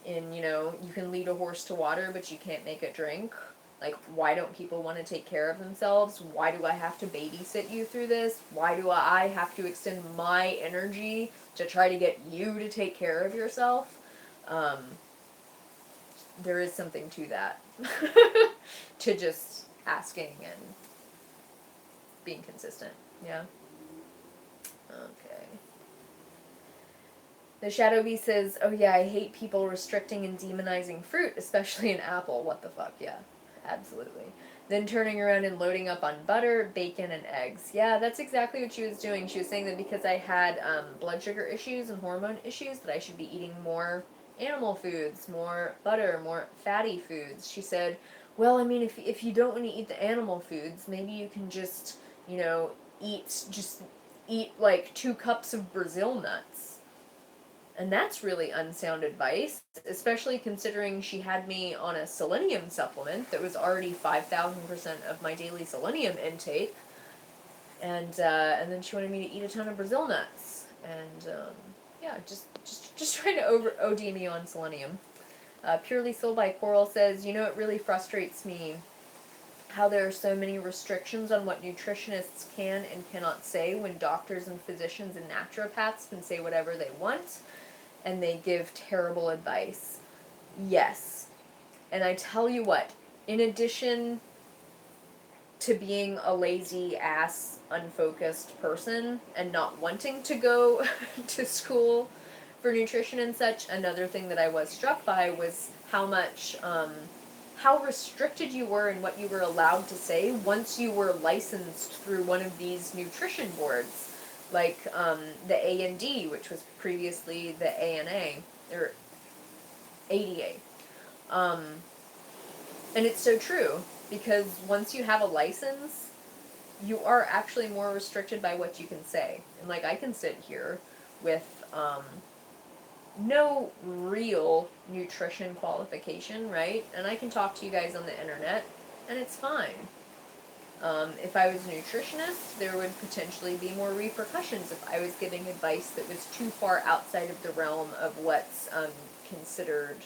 you can lead a horse to water, but you can't make it drink. Like, why don't people want to take care of themselves? Why do I have to babysit you through this? Why do I have to extend my energy to try to get you to take care of yourself? There is something to that. To just asking and being consistent. Yeah? Okay. The Shadow Bee says, oh yeah, I hate people restricting and demonizing fruit, especially an apple. What the fuck, yeah. Absolutely. Then turning around and loading up on butter, bacon, and eggs. Yeah, that's exactly what she was doing. She was saying that because I had blood sugar issues and hormone issues, that I should be eating more animal foods, more butter, more fatty foods. She said, well, I mean, if you don't want to eat the animal foods, maybe you can just, eat like 2 cups of Brazil nuts. And that's really unsound advice, especially considering she had me on a selenium supplement that was already 5,000% of my daily selenium intake. And then she wanted me to eat a ton of Brazil nuts. And yeah, just trying to OD me on selenium. Purely Soul by Coral says, it really frustrates me how there are so many restrictions on what nutritionists can and cannot say when doctors and physicians and naturopaths can say whatever they want, and they give terrible advice. Yes. And I tell you what, in addition to being a lazy ass, unfocused person and not wanting to go to school for nutrition and such, another thing that I was struck by was how restricted you were in what you were allowed to say once you were licensed through one of these nutrition boards. Like the A&D, which was previously the ANA, or ADA. And it's so true, because once you have a license, you are actually more restricted by what you can say. And like, I can sit here with no real nutrition qualification, right? And I can talk to you guys on the internet, and it's fine. If I was a nutritionist, there would potentially be more repercussions if I was giving advice that was too far outside of the realm of what's considered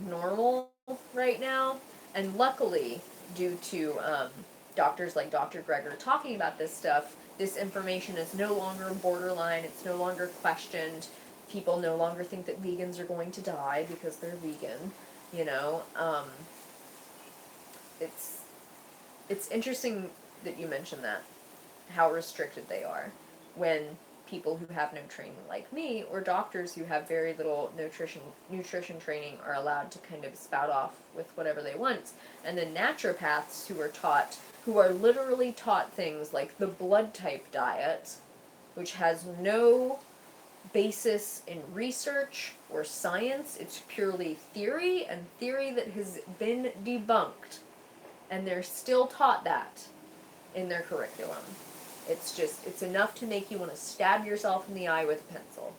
normal right now. And luckily, due to doctors like Dr. Greger talking about this stuff, this information is no longer borderline, it's no longer questioned. People no longer think that vegans are going to die because they're vegan, It's interesting that you mentioned that, how restricted they are, when people who have no training like me, or doctors who have very little nutrition training, are allowed to kind of spout off with whatever they want. And then naturopaths who are literally taught things like the blood type diet, which has no basis in research or science. It's purely theory, and theory that has been debunked. And they're still taught that in their curriculum. It's enough to make you want to stab yourself in the eye with a pencil.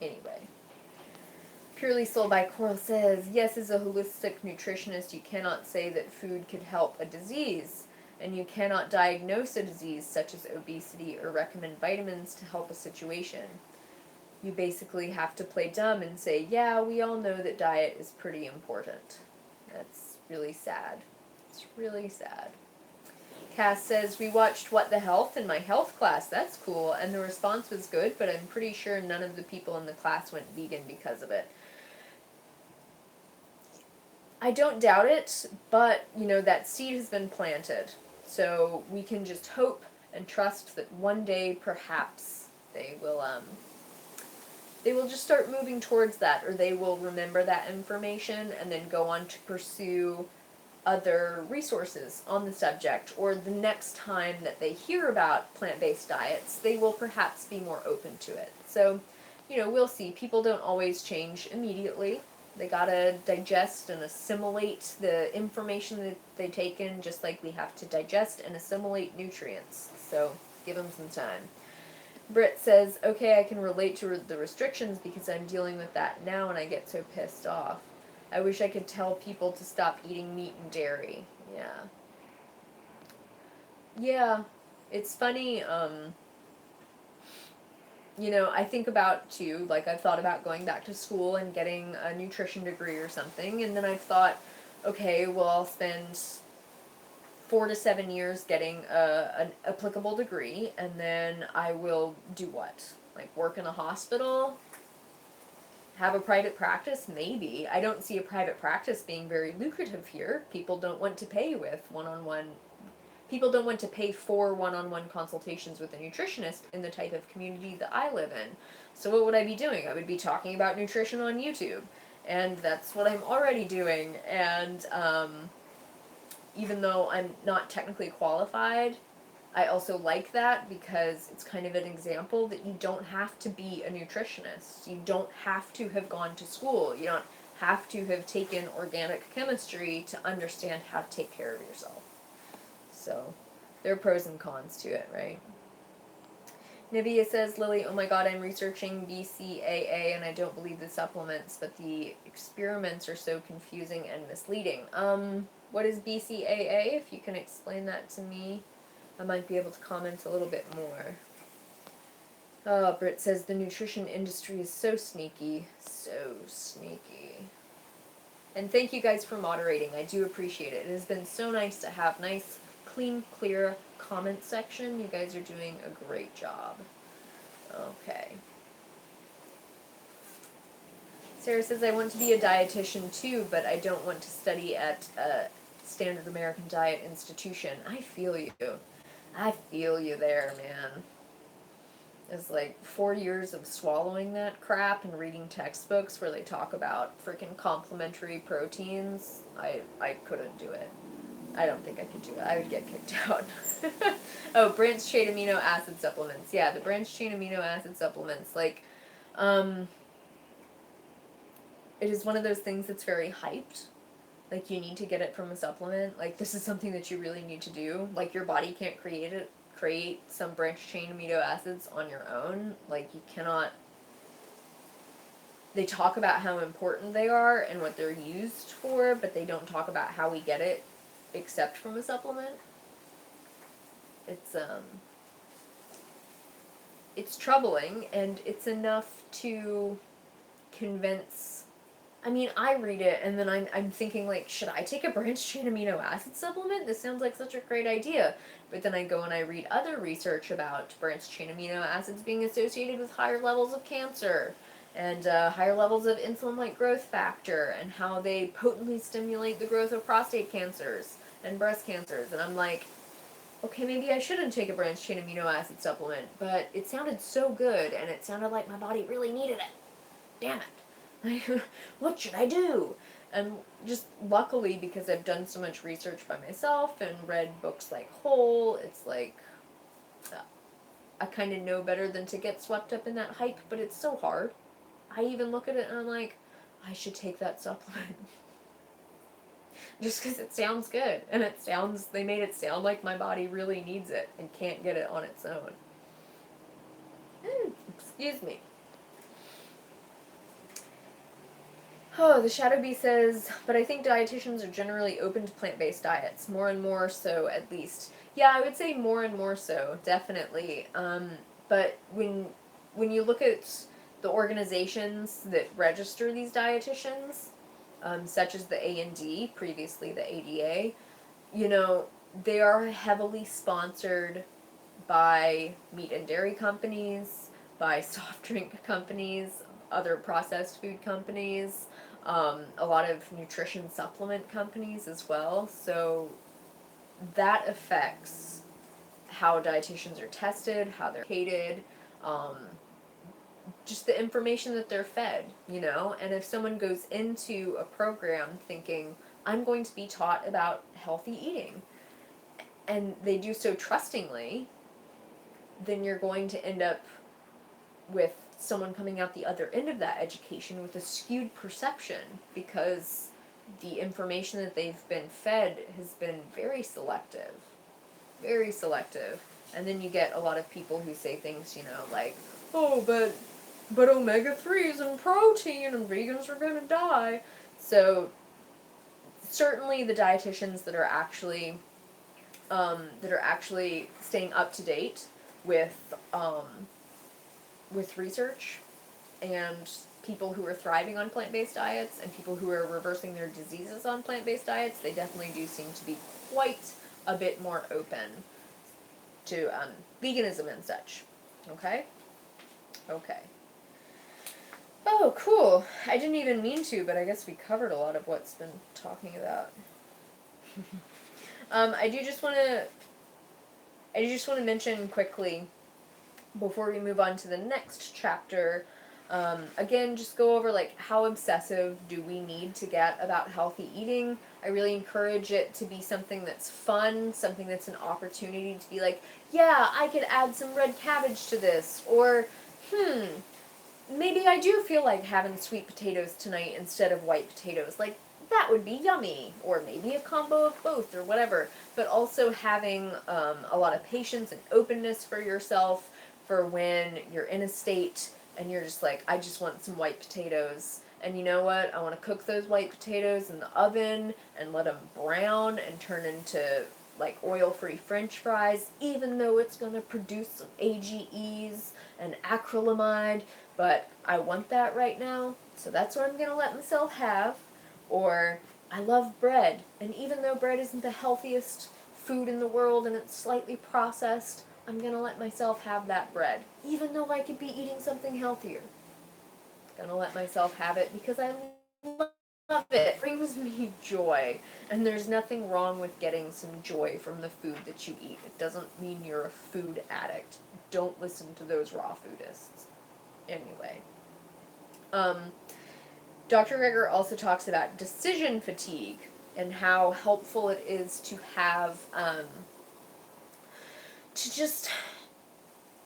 Anyway. Purely Soul by Coral says, yes, as a holistic nutritionist, you cannot say that food could help a disease, and you cannot diagnose a disease such as obesity or recommend vitamins to help a situation. You basically have to play dumb and say, yeah, we all know that diet is pretty important. That's really sad. It's really sad. Cass says, we watched What the Health in my health class. That's cool. And the response was good, but I'm pretty sure none of the people in the class went vegan because of it. I don't doubt it, but, that seed has been planted. So we can just hope and trust that one day, perhaps, they will just start moving towards that, or they will remember that information and then go on to pursue other resources on the subject, or the next time that they hear about plant-based diets, they will perhaps be more open to it. So, we'll see. People don't always change immediately. They gotta digest and assimilate the information that they take in, just like we have to digest and assimilate nutrients. So, give them some time. Britt says, okay, I can relate to the restrictions because I'm dealing with that now and I get so pissed off. I wish I could tell people to stop eating meat and dairy. Yeah. Yeah. It's funny, I think about, too, like, I've thought about going back to school and getting a nutrition degree or something, and then I've thought, okay, well, I'll spend 4 to 7 years getting an applicable degree, and then I will do what? Like, work in a hospital? Have a private practice? Maybe. I don't see a private practice being very lucrative here. People don't want to pay for one-on-one consultations with a nutritionist in the type of community that I live in. So what would I be doing? I would be talking about nutrition on YouTube. And that's what I'm already doing. And even though I'm not technically qualified, I also like that because it's kind of an example that you don't have to be a nutritionist. You don't have to have gone to school. You don't have to have taken organic chemistry to understand how to take care of yourself. So, there are pros and cons to it, right? Nivea says, Lily, oh my god, I'm researching BCAA and I don't believe the supplements, but the experiments are so confusing and misleading. What is BCAA? If you can explain that to me, I might be able to comment a little bit more. Oh, Britt says, the nutrition industry is so sneaky. So sneaky. And thank you guys for moderating. I do appreciate it. It has been so nice to have nice, clean, clear comment section. You guys are doing a great job. Okay. Sarah says, I want to be a dietitian too, but I don't want to study at a standard American diet institution. I feel you. I feel you there, man. It's like 4 years of swallowing that crap and reading textbooks where they talk about freaking complementary proteins. I couldn't do it. I don't think I could do it. I would get kicked out. Oh, branched chain amino acid supplements. Yeah, the branched chain amino acid supplements. Like, it is one of those things that's very hyped. Like, you need to get it from a supplement. Like, this is something that you really need to do. Like, your body can't create some branched chain amino acids on your own. Like, you cannot. They talk about how important they are and what they're used for, but they don't talk about how we get it except from a supplement. It's troubling, and it's enough to convince. I mean, I read it, and then I'm thinking, like, should I take a branched chain amino acid supplement? This sounds like such a great idea. But then I go and I read other research about branched chain amino acids being associated with higher levels of cancer, and higher levels of insulin-like growth factor, and how they potently stimulate the growth of prostate cancers and breast cancers. And I'm like, okay, maybe I shouldn't take a branched chain amino acid supplement, but it sounded so good, and it sounded like my body really needed it. Damn it. What should I do? And just luckily, because I've done so much research by myself and read books like Whole, it's like, I kind of know better than to get swept up in that hype, but it's so hard. I even look at it and I'm like, I should take that supplement. Just because it sounds good. And they made it sound like my body really needs it and can't get it on its own. Excuse me. Oh, the Shadow Bee says, but I think dietitians are generally open to plant-based diets. More and more so, at least. Yeah, I would say more and more so, definitely. But when you look at the organizations that register these dietitians, such as the A&D, previously the ADA, they are heavily sponsored by meat and dairy companies, by soft drink companies, other processed food companies, a lot of nutrition supplement companies as well. So that affects how dietitians are tested, how they're educated, um, just the information that they're fed, you know? And if someone goes into a program thinking, I'm going to be taught about healthy eating, and they do so trustingly, then you're going to end up with someone coming out the other end of that education with a skewed perception because the information that they've been fed has been very selective. Very selective. And then you get a lot of people who say things, you know, like, oh, but omega-3s and protein and vegans are gonna die. So certainly the dietitians that are actually staying up to date with research and people who are thriving on plant-based diets and people who are reversing their diseases on plant-based diets, they definitely do seem to be quite a bit more open to veganism and such. Okay? Okay. Oh, cool. I didn't even mean to, but I guess we covered a lot of what's been talking about. I do just want to mention quickly before we move on to the next chapter. Again, just go over like how obsessive do we need to get about healthy eating. I really encourage it to be something that's fun, something that's an opportunity to be like, yeah, I could add some red cabbage to this, or maybe I do feel like having sweet potatoes tonight instead of white potatoes. Like, that would be yummy. Or maybe a combo of both, or whatever. But also having a lot of patience and openness for yourself for when you're in a state and you're just like, I just want some white potatoes. And you know what? I want to cook those white potatoes in the oven and let them brown and turn into like oil-free French fries, even though it's going to produce some AGEs and acrylamide, but I want that right now, so that's what I'm going to let myself have. Or, I love bread, and even though bread isn't the healthiest food in the world and it's slightly processed, I'm going to let myself have that bread, even though I could be eating something healthier. I'm going to let myself have it because I love it. It brings me joy, and there's nothing wrong with getting some joy from the food that you eat. It doesn't mean you're a food addict. Don't listen to those raw foodists. Anyway, Dr. Greger also talks about decision fatigue and how helpful it is to have,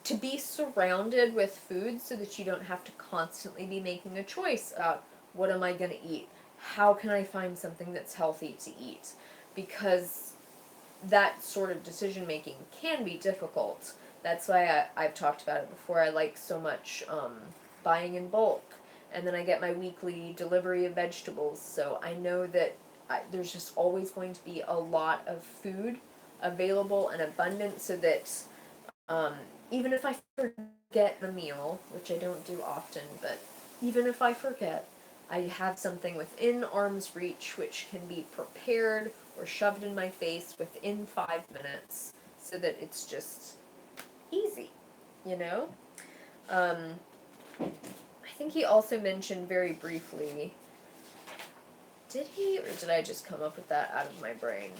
to be surrounded with food so that you don't have to constantly be making a choice about what am I going to eat? How can I find something that's healthy to eat? Because that sort of decision making can be difficult. That's why I've talked about it before. I like so much buying in bulk. And then I get my weekly delivery of vegetables. So I know that there's just always going to be a lot of food available and abundant so that even if I forget the meal, which I don't do often, but even if I forget, I have something within arm's reach which can be prepared or shoved in my face within 5 minutes so that it's just easy, you know? I think he also mentioned very briefly, did he, or did I just come up with that out of my brain?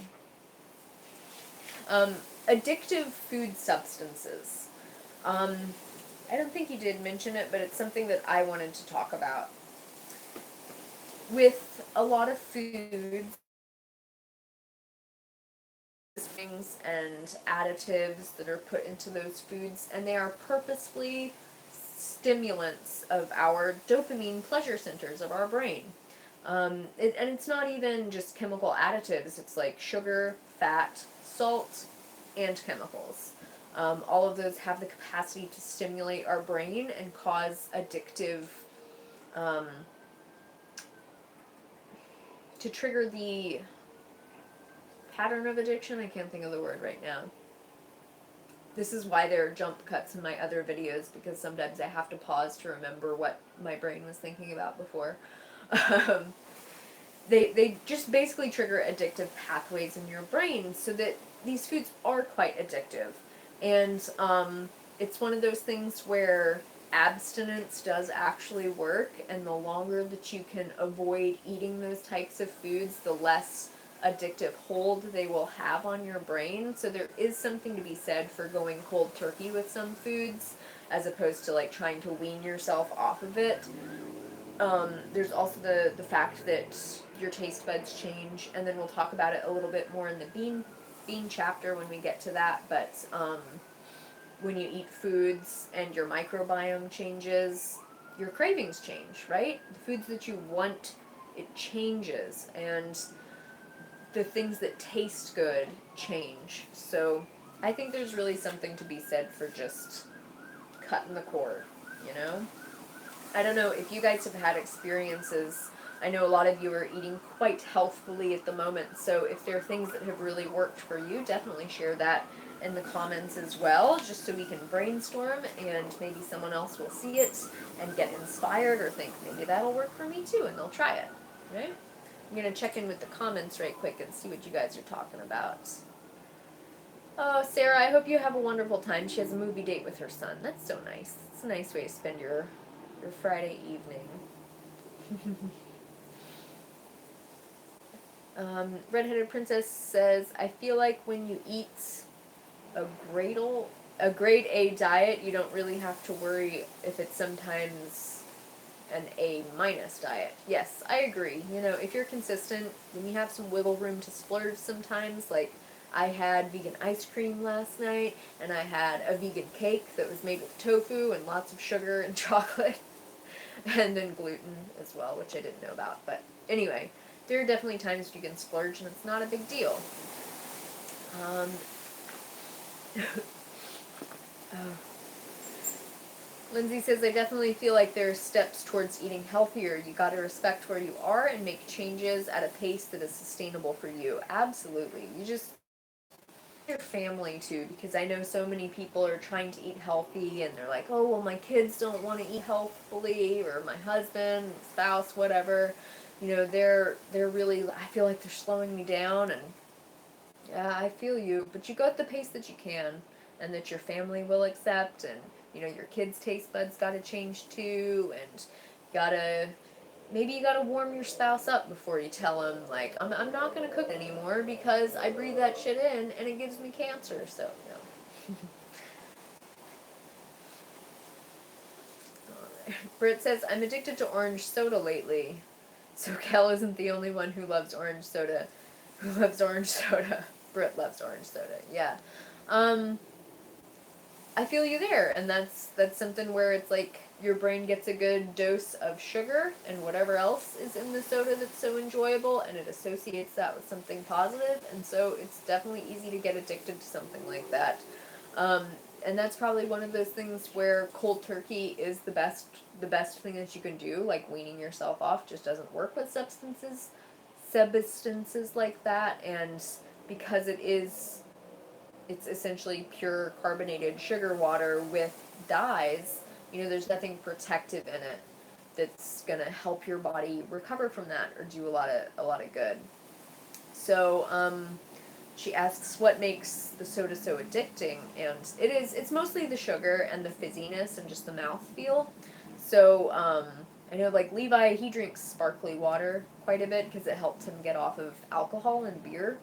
Addictive food substances. I don't think he did mention it, but it's something that I wanted to talk about. With a lot of foods, things and additives that are put into those foods, and they are purposefully stimulants of our dopamine pleasure centers of our brain. And it's not even just chemical additives, it's like sugar, fat, salt, and chemicals. All of those have the capacity to stimulate our brain and cause addictive, to trigger the pattern of addiction. I can't think of the word right now. This is why there are jump cuts in my other videos, because sometimes I have to pause to remember what my brain was thinking about before. They just basically trigger addictive pathways in your brain so that these foods are quite addictive. And it's one of those things where abstinence does actually work, and the longer that you can avoid eating those types of foods, the less addictive hold they will have on your brain. So there is something to be said for going cold turkey with some foods as opposed to like trying to wean yourself off of it. There's also the fact that your taste buds change, and then we'll talk about it a little bit more in the bean chapter when we get to that. But when you eat foods and your microbiome changes, your cravings change, right? The foods that you want, it changes, and the things that taste good change. So I think there's really something to be said for just cutting the cord, you know? I don't know if you guys have had experiences. I know a lot of you are eating quite healthfully at the moment, so if there are things that have really worked for you, definitely share that in the comments as well, just so we can brainstorm and maybe someone else will see it and get inspired or think maybe that'll work for me too, and they'll try it, right? I'm going to check in with the comments right quick and see what you guys are talking about. Oh, Sarah, I hope you have a wonderful time. She has a movie date with her son. That's so nice. It's a nice way to spend your Friday evening. Redheaded Princess says, I feel like when you eat a grade A diet, you don't really have to worry if it's sometimes an A minus diet. Yes, I agree. You know, if you're consistent, when you have some wiggle room to splurge sometimes, like I had vegan ice cream last night, and I had a vegan cake that was made with tofu and lots of sugar and chocolate, and then gluten as well, which I didn't know about. But anyway, there are definitely times you can splurge, and it's not a big deal. Oh. Lindsay says, I definitely feel like there are steps towards eating healthier. You got to respect where you are and make changes at a pace that is sustainable for you. Absolutely. You just your family too, because I know so many people are trying to eat healthy and they're like, oh well, my kids don't want to eat healthfully, or my husband, spouse, whatever. You know, they're really, I feel like they're slowing me down, and yeah, I feel you, but you go at the pace that you can and that your family will accept, and you know, your kids' taste buds got to change too, and gotta maybe you gotta warm your spouse up before you tell him, like, I'm not gonna cook anymore because I breathe that shit in and it gives me cancer, so, no. Britt says, I'm addicted to orange soda lately. So Kel isn't the only one who loves orange soda. Who loves orange soda? Britt loves orange soda, yeah. I feel you there, and that's something where it's like your brain gets a good dose of sugar and whatever else is in the soda that's so enjoyable, and it associates that with something positive, and so it's definitely easy to get addicted to something like that. And that's probably one of those things where cold turkey is the best thing that you can do. Like weaning yourself off just doesn't work with substances like that, and because it's essentially pure carbonated sugar water with dyes, you know, there's nothing protective in it that's going to help your body recover from that or do a lot of good. So she asks what makes the soda so addicting, and it's mostly the sugar and the fizziness and just the mouth feel. So I know, like, Levi, he drinks sparkly water quite a bit because it helps him get off of alcohol and beer.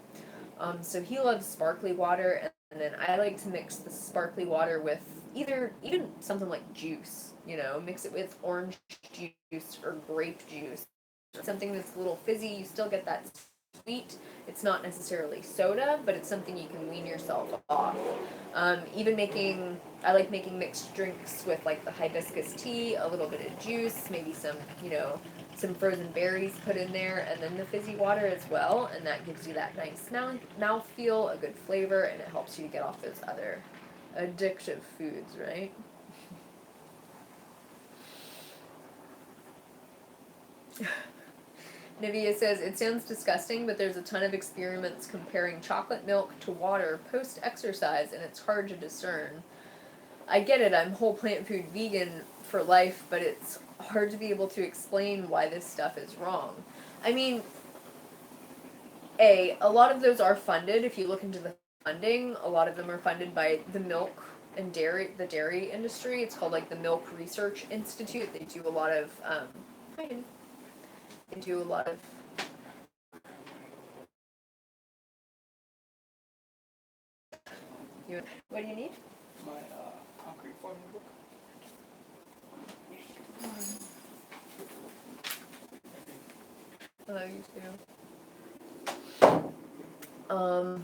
So he loves sparkly water, and then I like to mix the sparkly water with even something like juice, you know, mix it with orange juice or grape juice. Something that's a little fizzy, you still get that sweet. It's not necessarily soda, but it's something you can wean yourself off. I like making mixed drinks with like the hibiscus tea, a little bit of juice, maybe some, you know, some frozen berries put in there, and then the fizzy water as well, and that gives you that nice mouth feel, a good flavor, and it helps you to get off those other addictive foods, right? Nivea says, it sounds disgusting, but there's a ton of experiments comparing chocolate milk to water post-exercise, and it's hard to discern. I get it, I'm whole plant food vegan for life, but it's hard to be able to explain why this stuff is wrong. I mean, a lot of those are funded if you look into the funding. A lot of them are funded by the milk and the dairy industry. It's called like the Milk Research Institute. They do a lot of they do a lot of what do you need? My concrete forming book. Hello, you too.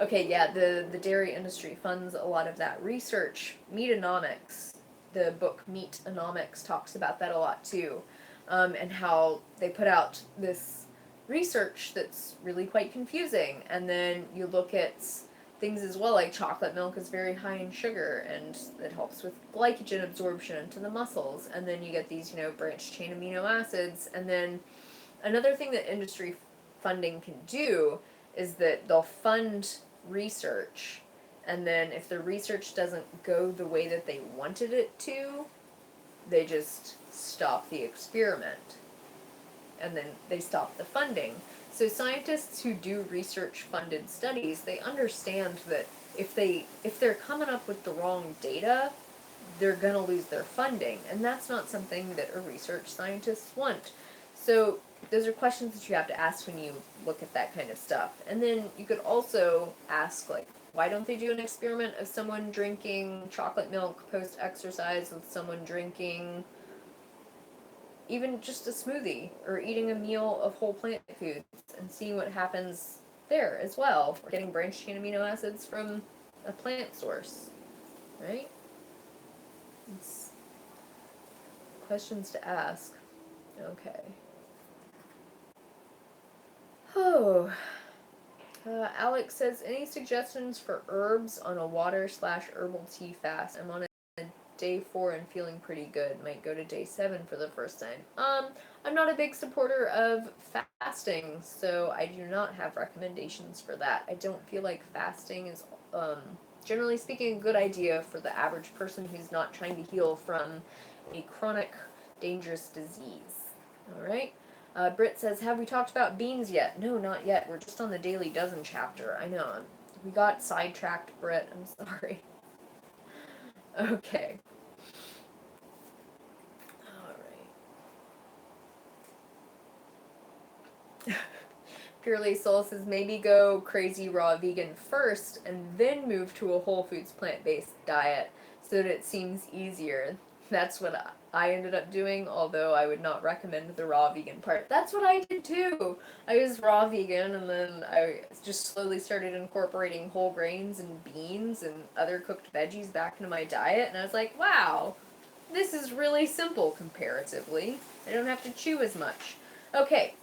Okay, yeah, the dairy industry funds a lot of that research. Meatonomics, the book Meatonomics talks about that a lot too, and how they put out this research that's really quite confusing. And then you look at things as well, like chocolate milk is very high in sugar, and it helps with glycogen absorption into the muscles. And then you get these, branched chain amino acids. And then another thing that industry funding can do is that they'll fund research, and then if the research doesn't go the way that they wanted it to, they just stop the experiment, and then they stop the funding. So scientists who do research funded studies, they understand that if they're coming up with the wrong data, they're going to lose their funding, and that's not something that a research scientist want. So those are questions that you have to ask when you look at that kind of stuff. And then you could also ask, like, why don't they do an experiment of someone drinking chocolate milk post-exercise with someone drinking even just a smoothie or eating a meal of whole plant foods and seeing what happens there as well, or getting branched chain amino acids from a plant source, right? It's questions to ask. Okay. Oh. Alex says, any suggestions for herbs on a water/herbal tea fast? I'm on a day 4 and feeling pretty good. Might go to day 7 for the first time. I'm not a big supporter of fasting, so I do not have recommendations for that. I don't feel like fasting is, generally speaking, a good idea for the average person who's not trying to heal from a chronic, dangerous disease. All right? Britt says, have we talked about beans yet? No, not yet. We're just on the Daily Dozen chapter. I know. We got sidetracked, Britt. I'm sorry. Okay. Alright. Purely Soul says, maybe go crazy raw vegan first and then move to a whole foods plant-based diet so that it seems easier. That's what I ended up doing, although I would not recommend the raw vegan part. That's what I did too. I was raw vegan, and then I just slowly started incorporating whole grains and beans and other cooked veggies back into my diet, and I was like, wow, this is really simple comparatively. I don't have to chew as much. Okay,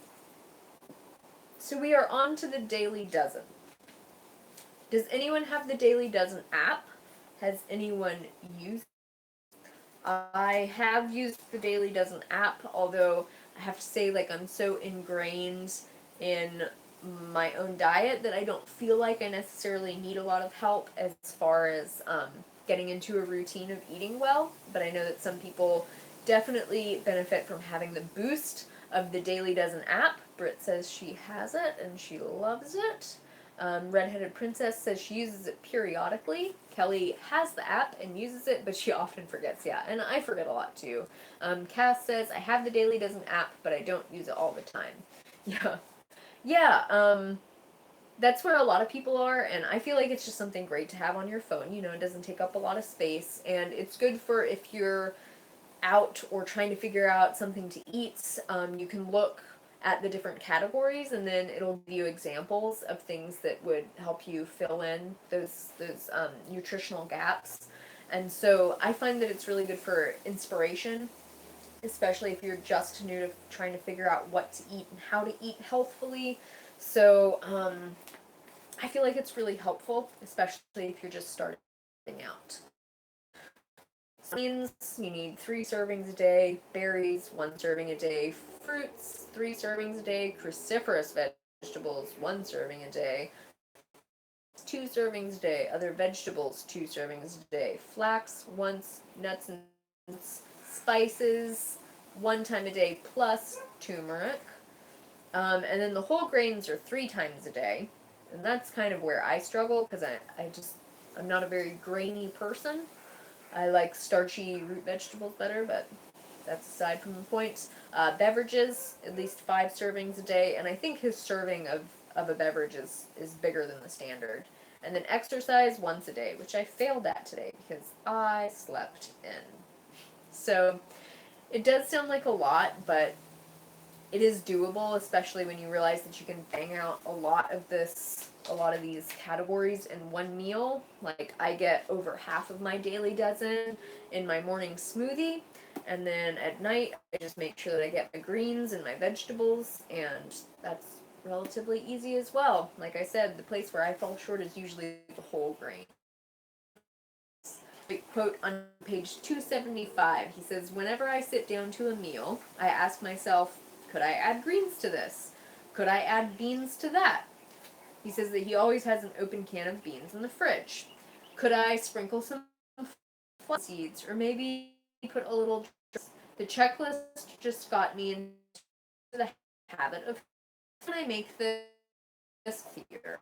so we are on to the Daily Dozen. Does anyone have the Daily Dozen app? Has anyone used I have used the Daily Dozen app, although I have to say, like, I'm so ingrained in my own diet that I don't feel like I necessarily need a lot of help as far as getting into a routine of eating well. But I know that some people definitely benefit from having the boost of the Daily Dozen app. Britt says she has it and she loves it. Redheaded Princess says she uses it periodically. Kelly has the app and uses it, but she often forgets. Yeah, and I forget a lot too. Cass says, I have the Daily Dozen app, but I don't use it all the time. Yeah. Yeah, that's where a lot of people are, and I feel like it's just something great to have on your phone. It doesn't take up a lot of space, and it's good for if you're out or trying to figure out something to eat. You can look at the different categories, and then it'll give you examples of things that would help you fill in those nutritional gaps. And so I find that it's really good for inspiration, especially if you're just new to trying to figure out what to eat and how to eat healthfully. So I feel like it's really helpful, especially if you're just starting out. Beans, you need 3 servings a day. Berries, 1 serving a day. Fruits, 3 servings a day. Cruciferous vegetables, 1 serving a day. 2 servings a day. Other vegetables, 2 servings a day. Flax, once. Nuts and spices, 1 time a day, plus turmeric. And then the whole grains are 3 times a day. And that's kind of where I struggle because I'm not a very grainy person. I like starchy root vegetables better, but that's aside from the points. Beverages, at least 5 servings a day, and I think his serving of a beverage is bigger than the standard. And then exercise once a day, which I failed at today because I slept in. So it does sound like a lot, but it is doable, especially when you realize that you can bang out a lot of these categories in one meal. Like I get over half of my daily dozen in my morning smoothie, and then at night I just make sure that I get my greens and my vegetables, and that's relatively easy as well. Like I said, the place where I fall short is usually the whole grain. Quote on page 275, he says, "Whenever I sit down to a meal, I ask myself, could I add greens to this? Could I add beans to that?" He says that he always has an open can of beans in the fridge. Could I sprinkle some flax seeds or maybe put a little. The checklist just got me into the habit of when I make this clear.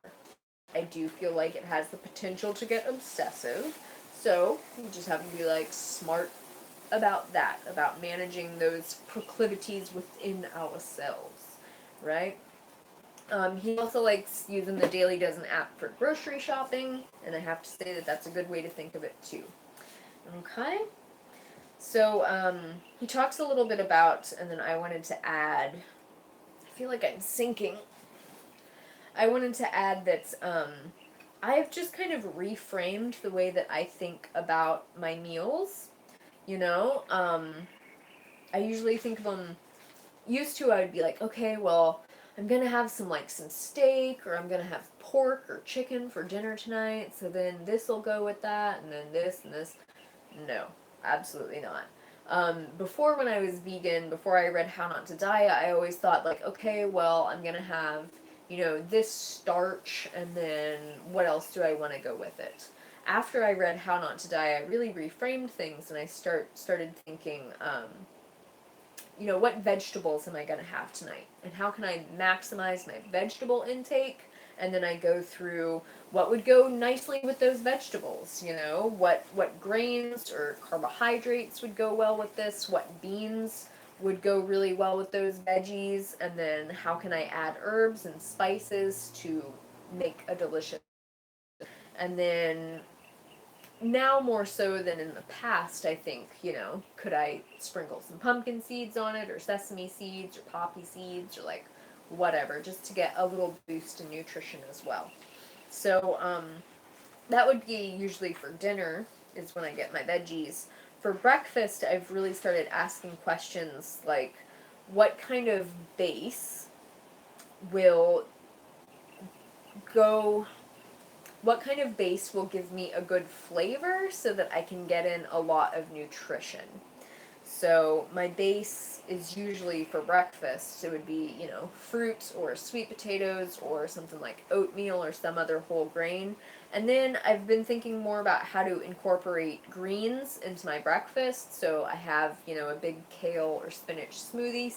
I do feel like it has the potential to get obsessive. So you just have to be like smart about that, about managing those proclivities within ourselves, right? He also likes using the Daily Dozen app for grocery shopping, and I have to say that that's a good way to think of it too. Okay? So he talks a little bit about, and then I wanted to add, I feel like I'm sinking. I wanted to add that I've just kind of reframed the way that I think about my meals. You know, I usually think of them. Used to, I would be like, okay, well, I'm gonna have some steak, or I'm gonna have pork or chicken for dinner tonight. So then this will go with that, and then this and this. No, absolutely not. Before when I was vegan, before I read How Not to Diet, I always thought like, okay, well, I'm gonna have, this starch, and then what else do I want to go with it? After I read How Not to Diet, I really reframed things, and I started thinking, what vegetables am I going to have tonight? And how can I maximize my vegetable intake? And then I go through what would go nicely with those vegetables, what grains or carbohydrates would go well with this, what beans would go really well with those veggies, and then how can I add herbs and spices to make a delicious. And then now more so than in the past, I think, could I sprinkle some pumpkin seeds on it, or sesame seeds, or poppy seeds, or like whatever, just to get a little boost in nutrition as well. So that would be usually for dinner, is when I get my veggies. For breakfast, I've really started asking questions like, what kind of base will go what kind of base will give me a good flavor so that I can get in a lot of nutrition. So my base is usually for breakfast. It would be, fruit or sweet potatoes or something like oatmeal or some other whole grain. And then I've been thinking more about how to incorporate greens into my breakfast. So I have, a big kale or spinach smoothie,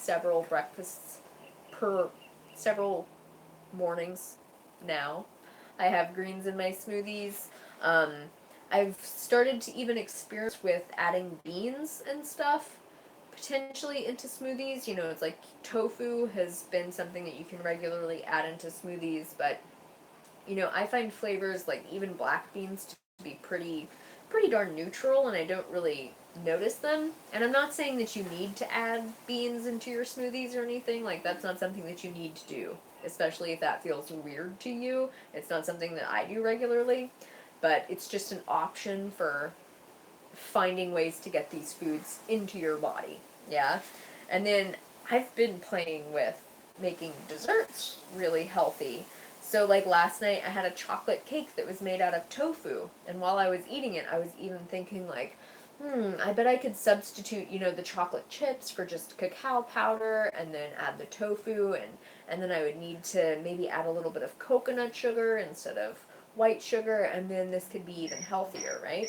several mornings now. I have greens in my smoothies. Um, I've started to even experiment with adding beans and stuff potentially into smoothies. It's like tofu has been something that you can regularly add into smoothies, but I find flavors like even black beans to be pretty darn neutral, and I don't really notice them. And I'm not saying that you need to add beans into your smoothies or anything. Like, that's not something that you need to do, especially if that feels weird to you. It's not something that I do regularly, but it's just an option for finding ways to get these foods into your body. Yeah? And then I've been playing with making desserts really healthy. So, like last night, I had a chocolate cake that was made out of tofu, and while I was eating it, I was even thinking, like, I bet I could substitute, the chocolate chips for just cacao powder, and then add the tofu, and then I would need to maybe add a little bit of coconut sugar instead of white sugar, and then this could be even healthier, right?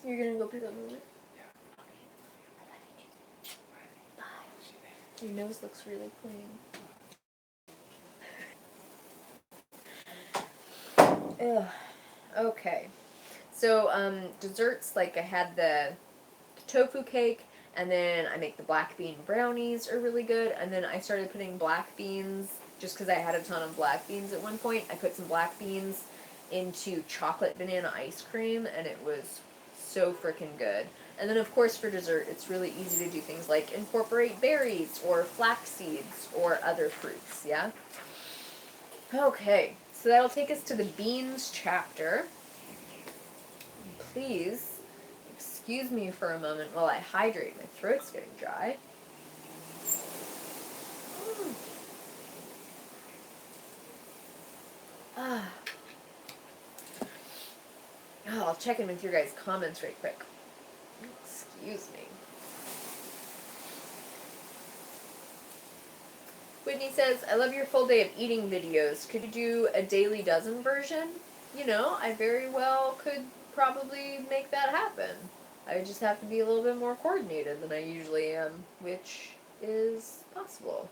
You're gonna go pick up movement? Your nose looks really clean. Ugh. Okay. So, desserts, like I had the tofu cake, and then I make the black bean brownies are really good, and then I started putting black beans, just because I had a ton of black beans at one point. I put some black beans into chocolate banana ice cream, and it was so freaking good. And then, of course, for dessert, it's really easy to do things like incorporate berries or flax seeds or other fruits, yeah? Okay, so that'll take us to the beans chapter. Please excuse me for a moment while I hydrate. My throat's getting dry. Ah. Oh, I'll check in with your guys' comments right quick. Excuse me. Whitney says, I love your full day of eating videos. Could you do a daily dozen version? You know, I very well could probably make that happen. I would just have to be a little bit more coordinated than I usually am, which is possible.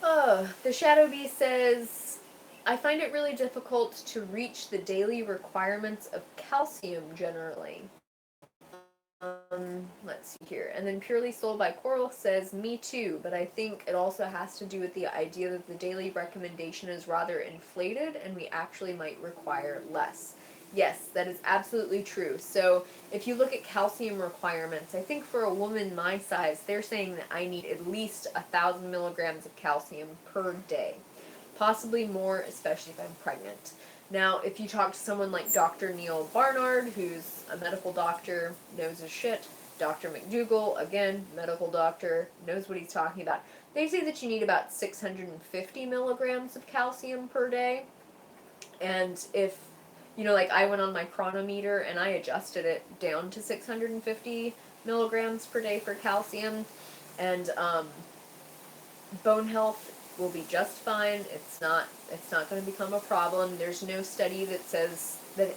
Oh, the Shadow Bee says, I find it really difficult to reach the daily requirements of calcium generally. Let's see here. And then Purely Sold by Coral says, me too, but I think it also has to do with the idea that the daily recommendation is rather inflated and we actually might require less. Yes, that is absolutely true. So if you look at calcium requirements, I think for a woman my size, they're saying that I need at least 1,000 milligrams of calcium per day. Possibly more, especially if I'm pregnant. Now, if you talk to someone like Dr. Neil Barnard, who's a medical doctor, knows his shit, Dr. McDougall, again, medical doctor, knows what he's talking about, they say that you need about 650 milligrams of calcium per day. And if, you know, like I went on my chronometer and I adjusted it down to 650 milligrams per day for calcium, and bone health will be just fine. It's not going to become a problem. There's no study that says that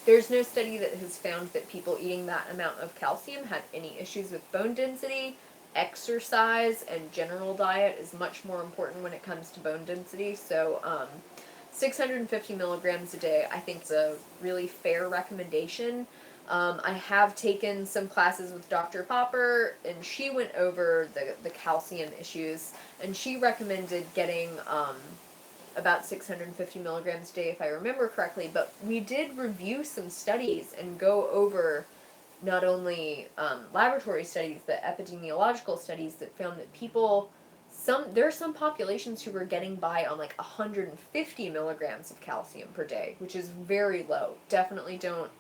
there's no study that has found that people eating that amount of calcium have any issues with bone density. Exercise and general diet is much more important when it comes to bone density. So 650 milligrams a day I think is a really fair recommendation. I have taken some classes with Dr. Popper, and she went over the calcium issues, and she recommended getting about 650 milligrams a day, if I remember correctly. But we did review some studies and go over not only laboratory studies, but epidemiological studies that found that there are some populations who were getting by on like 150 milligrams of calcium per day, which is very low. Definitely don't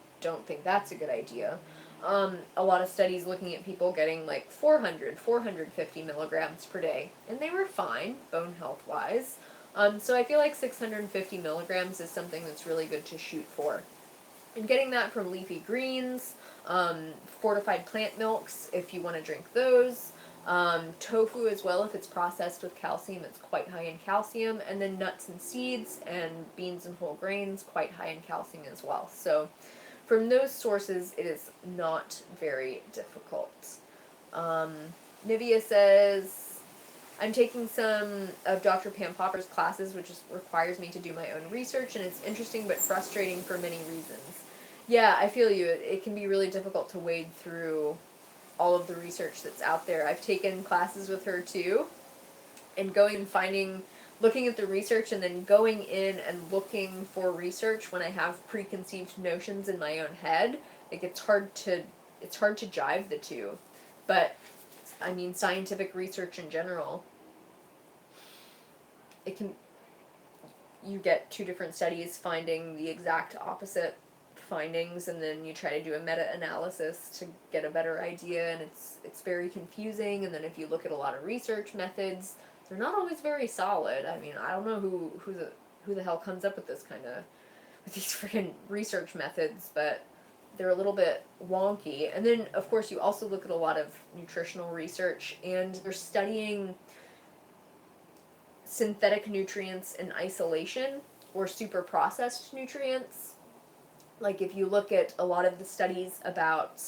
think that's a good idea. A lot of studies looking at people getting like 450 milligrams per day, and they were fine, bone health wise. So I feel like 650 milligrams is something that's really good to shoot for. And getting that from leafy greens, fortified plant milks if you want to drink those. Tofu as well, if it's processed with calcium, it's quite high in calcium. And then nuts and seeds and beans and whole grains, quite high in calcium as well. So from those sources, it is not very difficult. Nivea says, I'm taking some of Dr. Pam Popper's classes, which requires me to do my own research, and it's interesting but frustrating for many reasons. Yeah, I feel you. It can be really difficult to wade through all of the research that's out there. I've taken classes with her too, and going and looking at the research and then going in and looking for research when I have preconceived notions in my own head. Like it's hard to jive the two. But I mean, scientific research in general, you get two different studies finding the exact opposite findings, and then you try to do a meta-analysis to get a better idea, and it's very confusing. And then if you look at a lot of research methods, they're not always very solid. I mean, I don't know who the hell comes up with these freaking research methods, but they're a little bit wonky. And then of course you also look at a lot of nutritional research, and they're studying synthetic nutrients in isolation or super processed nutrients. Like if you look at a lot of the studies about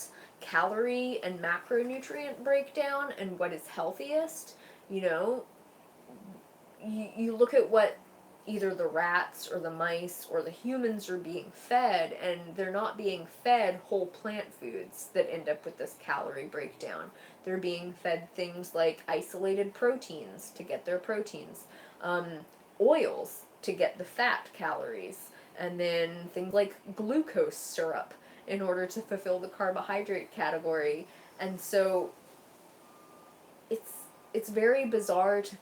calorie and macronutrient breakdown and what is healthiest, you know, you look at what either the rats or the mice or the humans are being fed, and they're not being fed whole plant foods that end up with this calorie breakdown. They're being fed things like isolated proteins to get their proteins, um, oils to get the fat calories, and then things like glucose syrup in order to fulfill the carbohydrate category. And so it's it's very bizarre to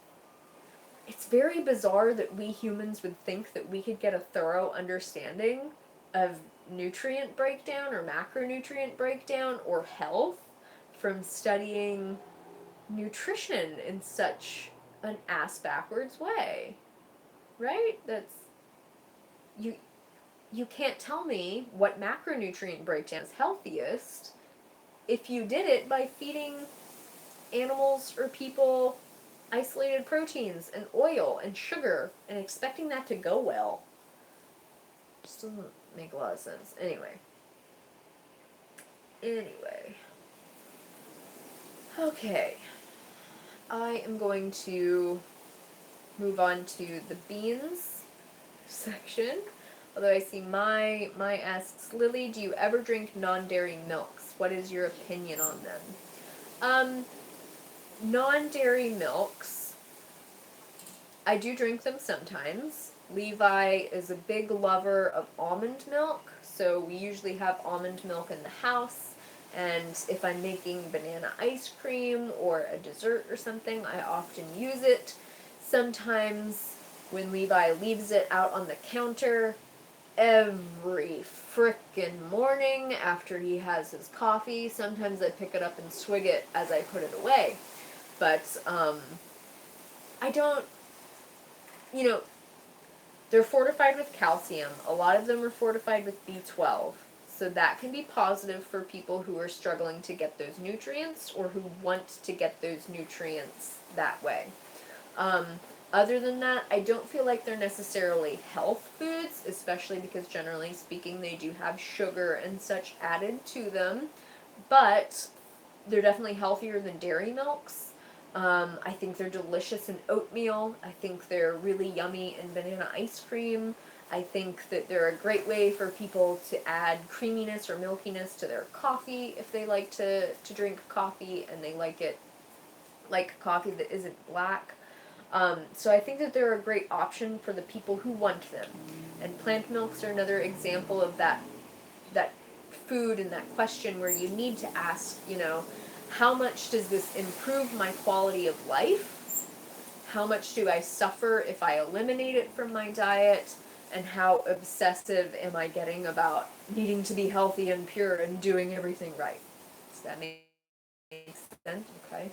it's very bizarre that we humans would think that we could get a thorough understanding of nutrient breakdown or macronutrient breakdown or health from studying nutrition in such an ass backwards way. Right? That's you you can't tell me what macronutrient breakdown is healthiest if you did it by feeding animals or people isolated proteins and oil and sugar and expecting that to go well. Just doesn't make a lot of sense. Anyway. Okay. I am going to move on to the beans section. Although I see my asks, Lily, do you ever drink non-dairy milks? What is your opinion on them? Non-dairy milks, I do drink them sometimes. Levi is a big lover of almond milk, so we usually have almond milk in the house. And if I'm making banana ice cream or a dessert or something, I often use it. Sometimes when Levi leaves it out on the counter, every frickin' morning after he has his coffee, sometimes I pick it up and swig it as I put it away. But, I don't, you know, they're fortified with calcium. A lot of them are fortified with B12. So that can be positive for people who are struggling to get those nutrients or who want to get those nutrients that way. Other than that, I don't feel like they're necessarily health foods, especially because generally speaking they do have sugar and such added to them. But they're definitely healthier than dairy milks. I think they're delicious in oatmeal. I think they're really yummy in banana ice cream. I think that they're a great way for people to add creaminess or milkiness to their coffee if they like to drink coffee and they like coffee that isn't black. So I think that they're a great option for the people who want them. And plant milks are another example of that food and that question where you need to ask, how much does this improve my quality of life? How much do I suffer if I eliminate it from my diet? And how obsessive am I getting about needing to be healthy and pure and doing everything right? Does that make sense? Okay.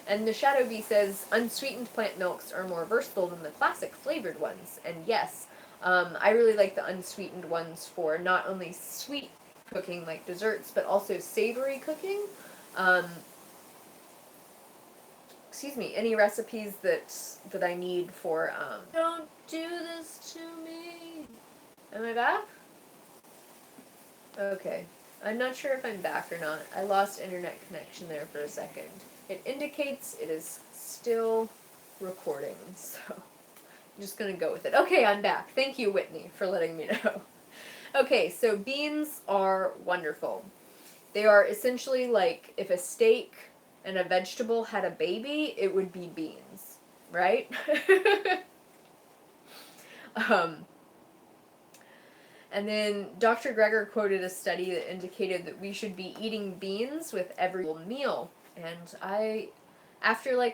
And the Shadow Bee says, unsweetened plant milks are more versatile than the classic flavored ones. And yes, I really like the unsweetened ones for not only sweet cooking like desserts, but also savory cooking. Any recipes that I need for, don't do this to me. Am I back? Okay. I'm not sure if I'm back or not. I lost internet connection there for a second. It indicates it is still recording, so I'm just gonna go with it. Okay, I'm back. Thank you, Whitney, for letting me know. Okay, so beans are wonderful. They are essentially like if a steak and a vegetable had a baby, it would be beans, right? And then Dr. Greger quoted a study that indicated that we should be eating beans with every meal. And after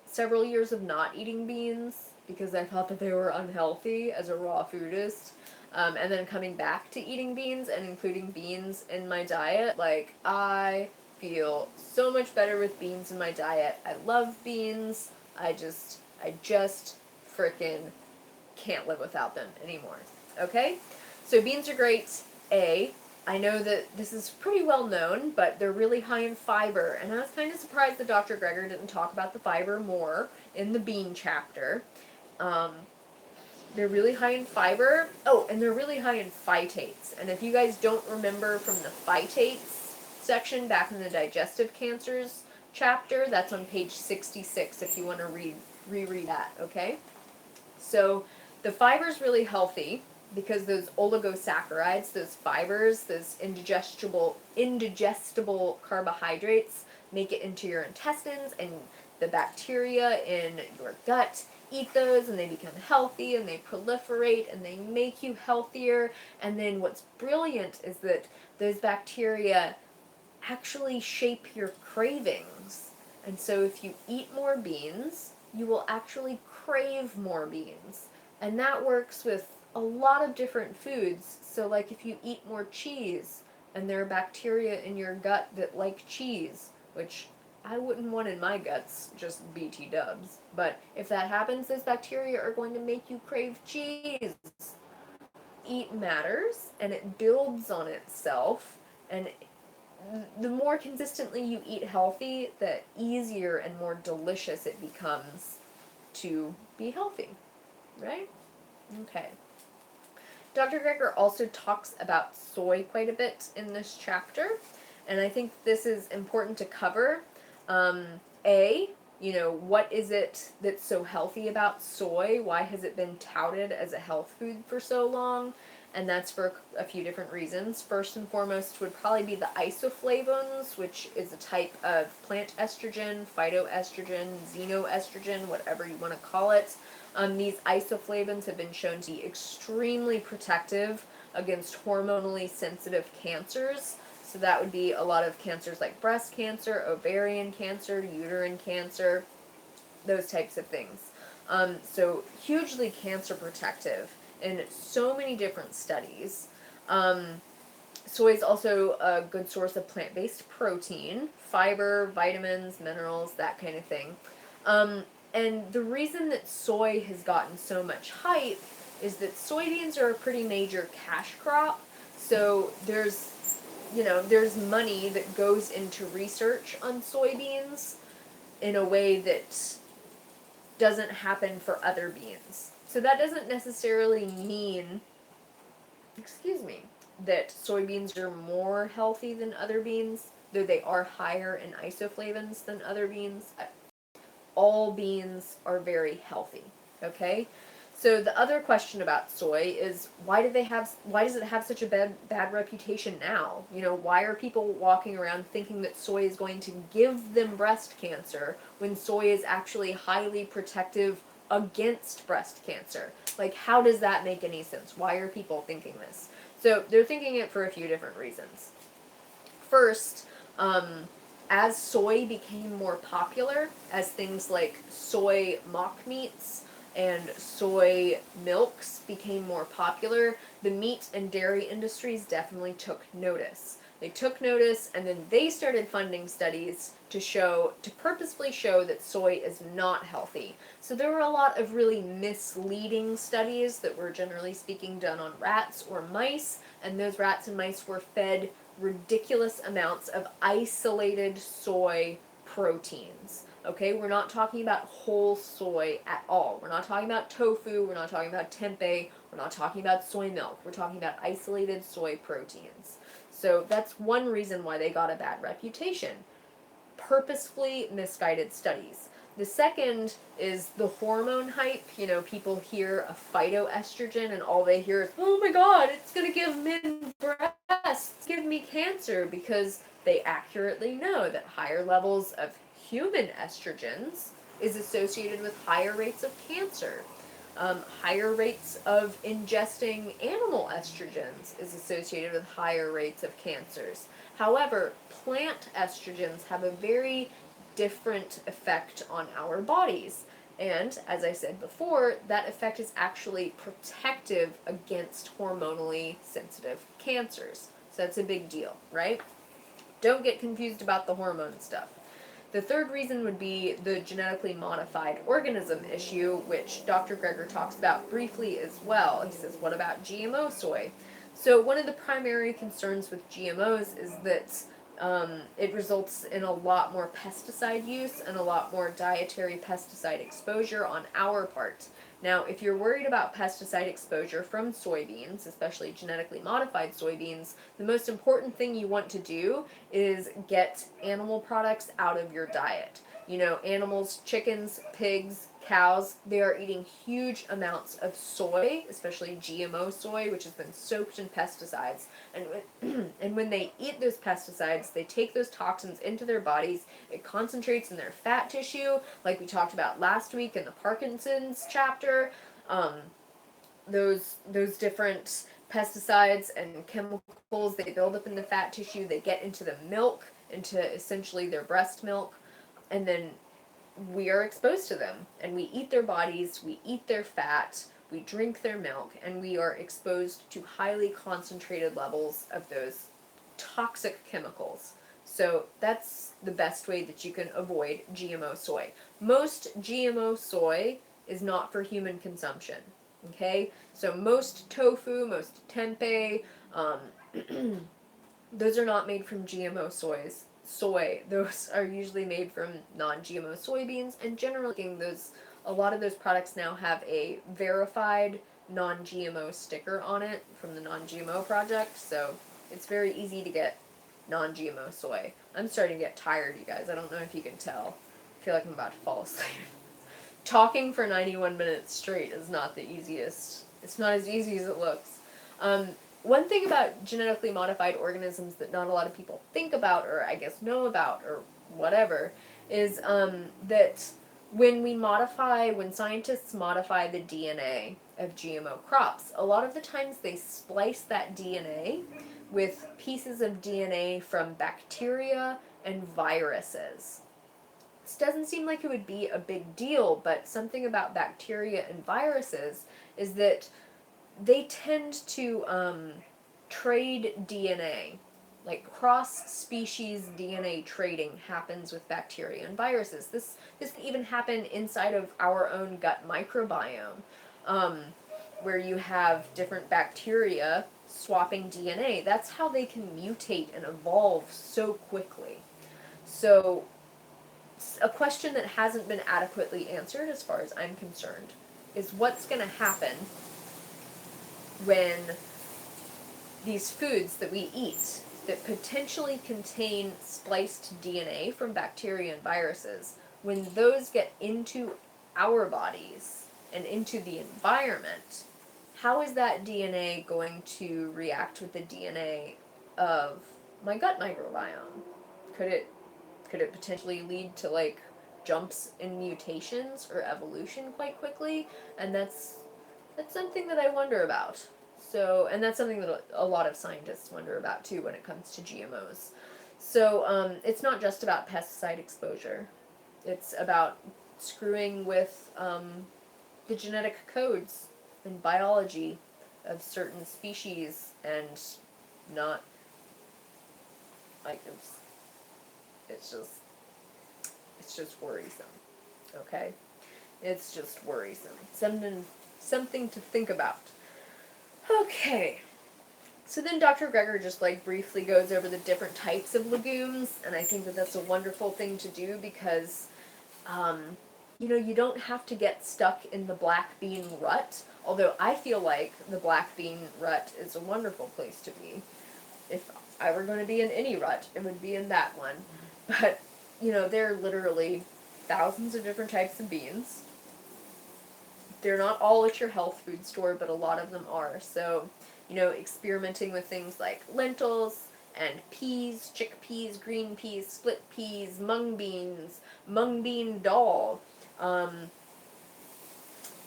several years of not eating beans, because I thought that they were unhealthy as a raw foodist, and then coming back to eating beans and including beans in my diet, I feel so much better with beans in my diet. I love beans. I just frickin' can't live without them anymore. Okay? So beans are great. I know that this is pretty well known, but they're really high in fiber, and I was kind of surprised that Dr. Greger didn't talk about the fiber more in the bean chapter. They're really high in fiber. Oh, and they're really high in phytates. And if you guys don't remember from the phytates section back in the digestive cancers chapter. That's on page 66 if you want to reread that, okay? So the fiber's really healthy because those oligosaccharides, those fibers, those indigestible carbohydrates make it into your intestines, and the bacteria in your gut eat those, and they become healthy, and they proliferate, and they make you healthier. And then what's brilliant is that those bacteria actually shape your cravings. And so if you eat more beans, you will actually crave more beans. And that works with a lot of different foods. So like if you eat more cheese, and there are bacteria in your gut that like cheese, which I wouldn't want in my guts, just BT dubs. But if that happens, those bacteria are going to make you crave cheese. Eat matters, and it builds on itself, and the more consistently you eat healthy, the easier and more delicious it becomes to be healthy, right? Okay. Dr. Greger also talks about soy quite a bit in this chapter, and I think this is important to cover. What is it that's so healthy about soy? Why has it been touted as a health food for so long? And that's for a few different reasons. First and foremost would probably be the isoflavones, which is a type of plant estrogen, phytoestrogen, xenoestrogen, whatever you want to call it. These isoflavones have been shown to be extremely protective against hormonally sensitive cancers. So that would be a lot of cancers like breast cancer, ovarian cancer, uterine cancer, those types of things. So hugely cancer protective in so many different studies. Soy is also a good source of plant-based protein, fiber, vitamins, minerals, that kind of thing. And the reason that soy has gotten so much hype is that soybeans are a pretty major cash crop. So there's money that goes into research on soybeans in a way that doesn't happen for other beans. So that doesn't necessarily mean, that soybeans are more healthy than other beans, though they are higher in isoflavones than other beans. All beans are very healthy, okay? So the other question about soy is why does it have such a bad reputation now? Why are people walking around thinking that soy is going to give them breast cancer when soy is actually highly protective against breast cancer? Like, how does that make any sense? Why are people thinking this? So they're thinking it for a few different reasons. First, as soy became more popular, as things like soy mock meats and soy milks became more popular, the meat and dairy industries definitely took notice. They took notice, and then they started funding studies to purposefully show that soy is not healthy. So there were a lot of really misleading studies that were generally speaking done on rats or mice, and those rats and mice were fed ridiculous amounts of isolated soy proteins. Okay, we're not talking about whole soy at all. We're not talking about tofu, we're not talking about tempeh, we're not talking about soy milk. We're talking about isolated soy proteins. So that's one reason why they got a bad reputation. Purposefully misguided studies. The second is the hormone hype. People hear a phytoestrogen and all they hear is, oh my god, it's going to give men breasts, give me cancer, because they accurately know that higher levels of human estrogens is associated with higher rates of cancer. Higher rates of ingesting animal estrogens is associated with higher rates of cancers. However, plant estrogens have a very different effect on our bodies. And, as I said before, that effect is actually protective against hormonally sensitive cancers. So that's a big deal, right? Don't get confused about the hormone stuff. The third reason would be the genetically modified organism issue, which Dr. Greger talks about briefly as well. He says, what about GMO soy? So one of the primary concerns with GMOs is that It results in a lot more pesticide use and a lot more dietary pesticide exposure on our part. Now, if you're worried about pesticide exposure from soybeans, especially genetically modified soybeans, the most important thing you want to do is get animal products out of your diet. You know, animals, chickens, pigs, cows, they are eating huge amounts of soy, especially GMO soy, which has been soaked in pesticides. And when they eat those pesticides, they take those toxins into their bodies. It concentrates in their fat tissue, like we talked about last week in the Parkinson's chapter. Um, those different pesticides and chemicals, they build up in the fat tissue. They get into the milk, into essentially their breast milk, and then we are exposed to them. And we eat their bodies, we eat their fat, we drink their milk, and we are exposed to highly concentrated levels of those toxic chemicals. So that's the best way that you can avoid GMO soy. Most GMO soy is not for human consumption. Okay? So most tofu, most tempeh, those are not made from GMO soy. Those are usually made from non-GMO soybeans, and generally speaking, a lot of those products now have a verified non-GMO sticker on it from the Non-GMO Project, so it's very easy to get non-GMO soy. I'm starting to get tired, you guys. I don't know if you can tell. I feel like I'm about to fall asleep. Talking for 91 minutes straight is not the easiest. It's not as easy as it looks. One thing about genetically modified organisms that not a lot of people think about, or I guess know about, or whatever, is that when scientists modify the DNA of GMO crops, a lot of the times they splice that DNA with pieces of DNA from bacteria and viruses. This doesn't seem like it would be a big deal, but something about bacteria and viruses is that they tend to trade DNA. Like cross-species DNA trading happens with bacteria and viruses. This can even happen inside of our own gut microbiome, where you have different bacteria swapping DNA. That's how they can mutate and evolve so quickly. So, a question that hasn't been adequately answered, as far as I'm concerned, is what's going to happen when these foods that we eat that potentially contain spliced DNA from bacteria and viruses, when those get into our bodies and into the environment, how is that DNA going to react with the DNA of my gut microbiome? Could it potentially lead to like jumps in mutations or evolution quite quickly? And that's something that I wonder about. So, and that's something that a lot of scientists wonder about too when it comes to GMOs. So, it's not just about pesticide exposure. It's about screwing with the genetic codes and biology of certain species and not like it's just worrisome. Okay? It's just worrisome. Something to think about. Okay. So then Dr. Greger just like briefly goes over the different types of legumes, and I think that that's a wonderful thing to do because you don't have to get stuck in the black bean rut, although I feel like the black bean rut is a wonderful place to be. If I were going to be in any rut, it would be in that one. But, there are literally thousands of different types of beans. They're not all at your health food store, but a lot of them are. So, experimenting with things like lentils and peas, chickpeas, green peas, split peas, mung beans, mung bean dal,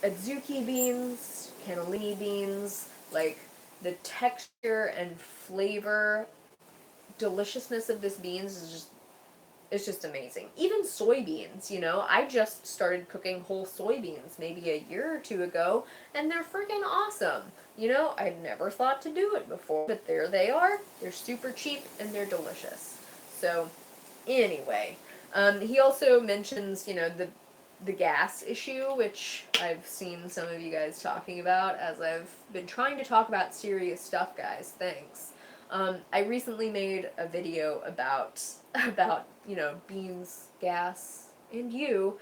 adzuki beans, cannellini beans, like the texture and flavor, deliciousness of this beans is just amazing. Even soybeans, I just started cooking whole soybeans maybe a year or two ago, and they're freaking awesome. I'd never thought to do it before, but there they are. They're super cheap and they're delicious. So, anyway, he also mentions, the gas issue, which I've seen some of you guys talking about as I've been trying to talk about serious stuff, guys. Thanks. I recently made a video about beans, gas, and you,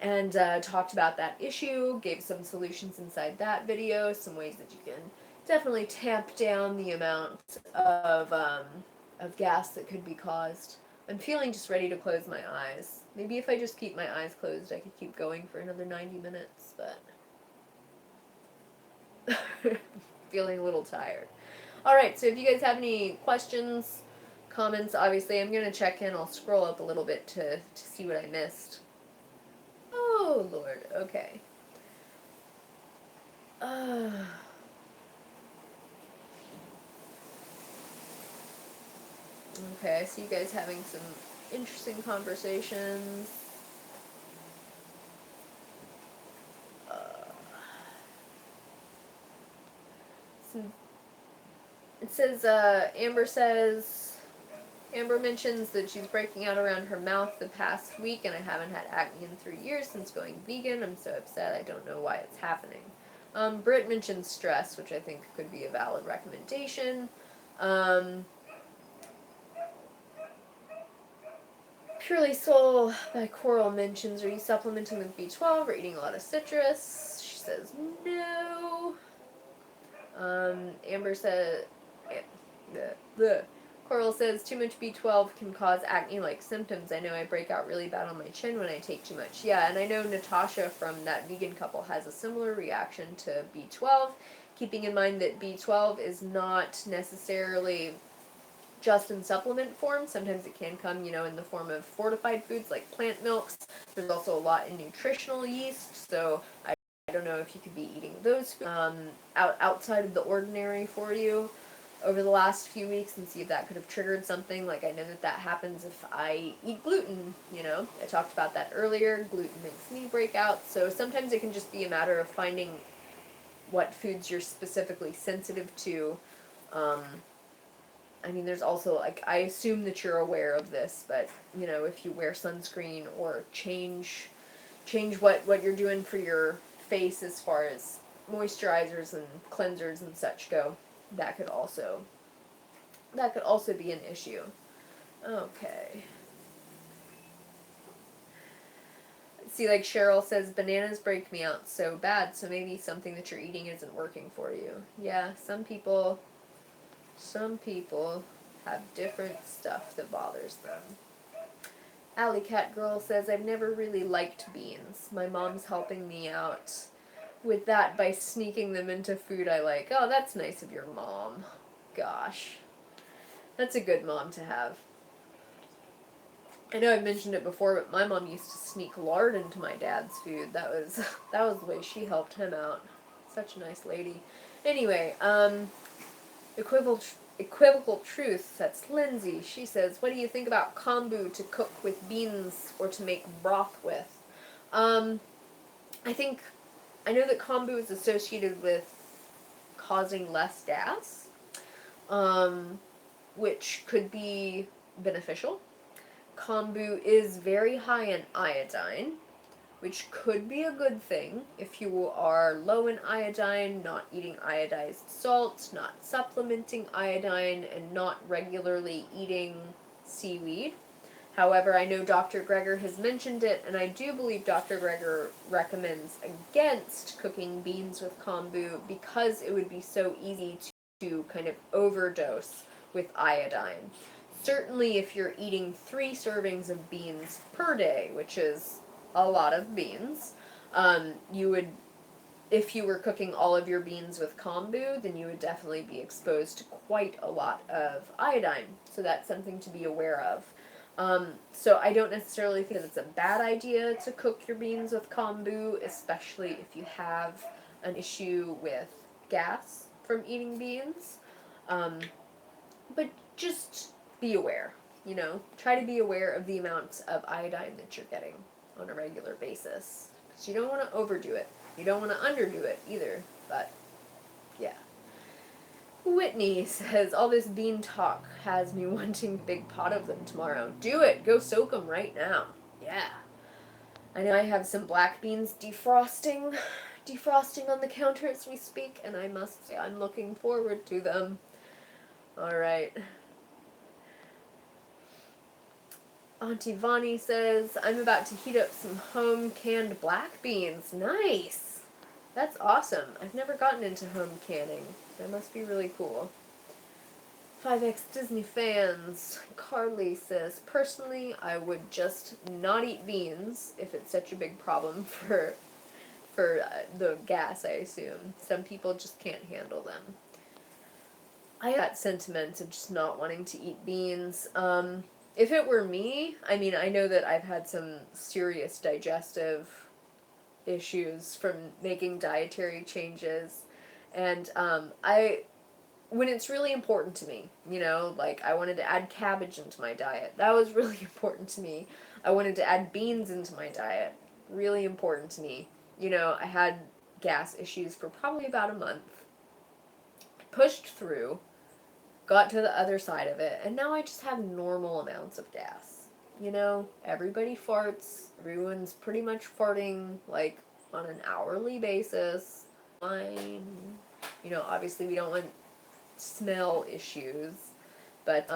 and talked about that issue, gave some solutions inside that video, some ways that you can definitely tamp down the amount of gas that could be caused. I'm feeling just ready to close my eyes. Maybe if I just keep my eyes closed, I could keep going for another 90 minutes, but feeling a little tired. Alright, so if you guys have any questions, comments, obviously I'm going to check in. I'll scroll up a little bit to see what I missed. Oh, Lord, okay. Okay, I see you guys having some interesting conversations. It says, Amber mentions that she's breaking out around her mouth the past week, and I haven't had acne in 3 years since going vegan. I'm so upset. I don't know why it's happening. Britt mentions stress, which I think could be a valid recommendation. Purely Soul by Coral mentions, are you supplementing with B12 or eating a lot of citrus? She says no. Amber says, the Coral says too much B12 can cause acne-like symptoms. I know I break out really bad on my chin when I take too much. Yeah, and I know Natasha from that vegan couple has a similar reaction to B12, keeping in mind that B12 is not necessarily just in supplement form. Sometimes it can come, in the form of fortified foods like plant milks. There's also a lot in nutritional yeast, so I don't know if you could be eating those outside of the ordinary for you over the last few weeks and see if that could have triggered something. Like, I know that happens if I eat gluten, I talked about that earlier. Gluten makes me break out, so sometimes it can just be a matter of finding what foods you're specifically sensitive to. There's also, I assume that you're aware of this, but, if you wear sunscreen or change what you're doing for your face as far as moisturizers and cleansers and such go, that could also be an issue. Okay. See, like Cheryl says, bananas break me out so bad, so maybe something that you're eating isn't working for you. Yeah, some people have different stuff that bothers them. Alley Cat Girl says, I've never really liked beans. My mom's helping me out with that by sneaking them into food I like. Oh, that's nice of your mom. Gosh. That's a good mom to have. I know I've mentioned it before, but my mom used to sneak lard into my dad's food. That was the way she helped him out. Such a nice lady. Anyway, Equivocal Truth, that's Lindsay. She says, what do you think about kombu to cook with beans or to make broth with? I know that kombu is associated with causing less gas, which could be beneficial. Kombu is very high in iodine, which could be a good thing if you are low in iodine, not eating iodized salt, not supplementing iodine, and not regularly eating seaweed. However, I know Dr. Greger has mentioned it, and I do believe Dr. Greger recommends against cooking beans with kombu because it would be so easy to kind of overdose with iodine. Certainly if you're eating 3 servings of beans per day, which is a lot of beans, if you were cooking all of your beans with kombu, then you would definitely be exposed to quite a lot of iodine. So that's something to be aware of. So I don't necessarily think that it's a bad idea to cook your beans with kombu, especially if you have an issue with gas from eating beans. But just be aware, Try to be aware of the amount of iodine that you're getting on a regular basis. Because you don't want to overdo it. You don't want to underdo it either. But, yeah. Whitney says, all this bean talk has me wanting a big pot of them tomorrow. Do it! Go soak them right now. Yeah. I know I have some black beans defrosting on the counter as we speak, and I must say I'm looking forward to them. Alright. Auntie Vani says, I'm about to heat up some home canned black beans. Nice! That's awesome. I've never gotten into home canning. That must be really cool. 5X Disney fans. Carly says, personally, I would just not eat beans if it's such a big problem for the gas, I assume. Some people just can't handle them. I have that sentiment of just not wanting to eat beans. If it were me, I mean, I know that I've had some serious digestive issues from making dietary changes, and when it's really important to me, you know, like I wanted to add cabbage into my diet. That was really important to me. I wanted to add beans into my diet. Really important to me. You know, I had gas issues for probably about a month. Pushed through, got to the other side of it, and now I just have normal amounts of gas. You know, everybody farts. Everyone's pretty much farting like on an hourly basis. Fine. You know, obviously we don't want smell issues, but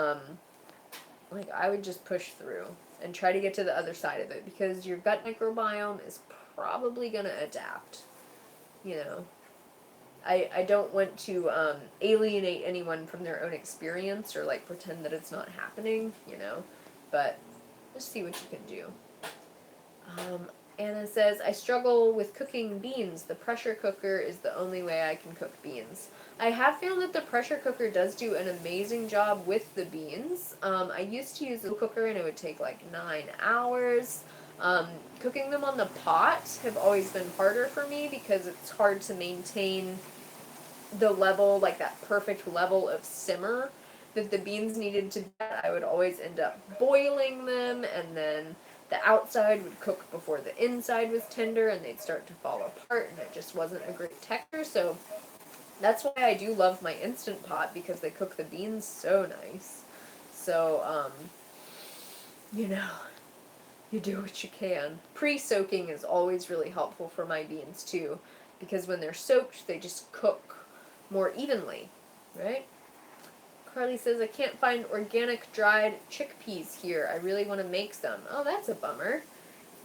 like I would just push through and try to get to the other side of it, because your gut microbiome is probably going to adapt. You know, I don't want to alienate anyone from their own experience or like pretend that it's not happening, you know, but just see what you can do. Anna says, I struggle with cooking beans. The pressure cooker is the only way I can cook beans. I have found that the pressure cooker does do an amazing job with the beans. I used to use a cooker and it would take like 9 hours. Cooking them on the pot have always been harder for me because it's hard to maintain the level, like that perfect level of simmer that the beans needed to get. I would always end up boiling them, and then the outside would cook before the inside was tender, and they'd start to fall apart, and it just wasn't a great texture. So that's why I do love my Instant Pot, because they cook the beans so nice. So, you know, you do what you can. Pre-soaking is always really helpful for my beans too, because when they're soaked, they just cook more evenly, right? Carly says, I can't find organic dried chickpeas here. I really want to make some. Oh, that's a bummer.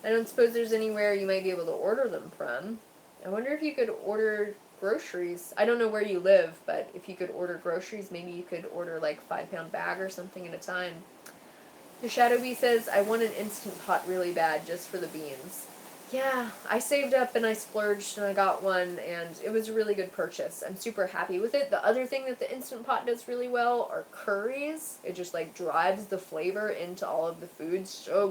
I don't suppose there's anywhere you might be able to order them from. I wonder if you could order groceries. I don't know where you live, but if you could order groceries, maybe you could order like a 5-pound bag or something at a time. The Shadow Bee says, I want an Instant Pot really bad just for the beans. Yeah, I saved up and I splurged and I got one, and it was a really good purchase. I'm super happy with it. The other thing that the Instant Pot does really well are curries. It just like drives the flavor into all of the foods so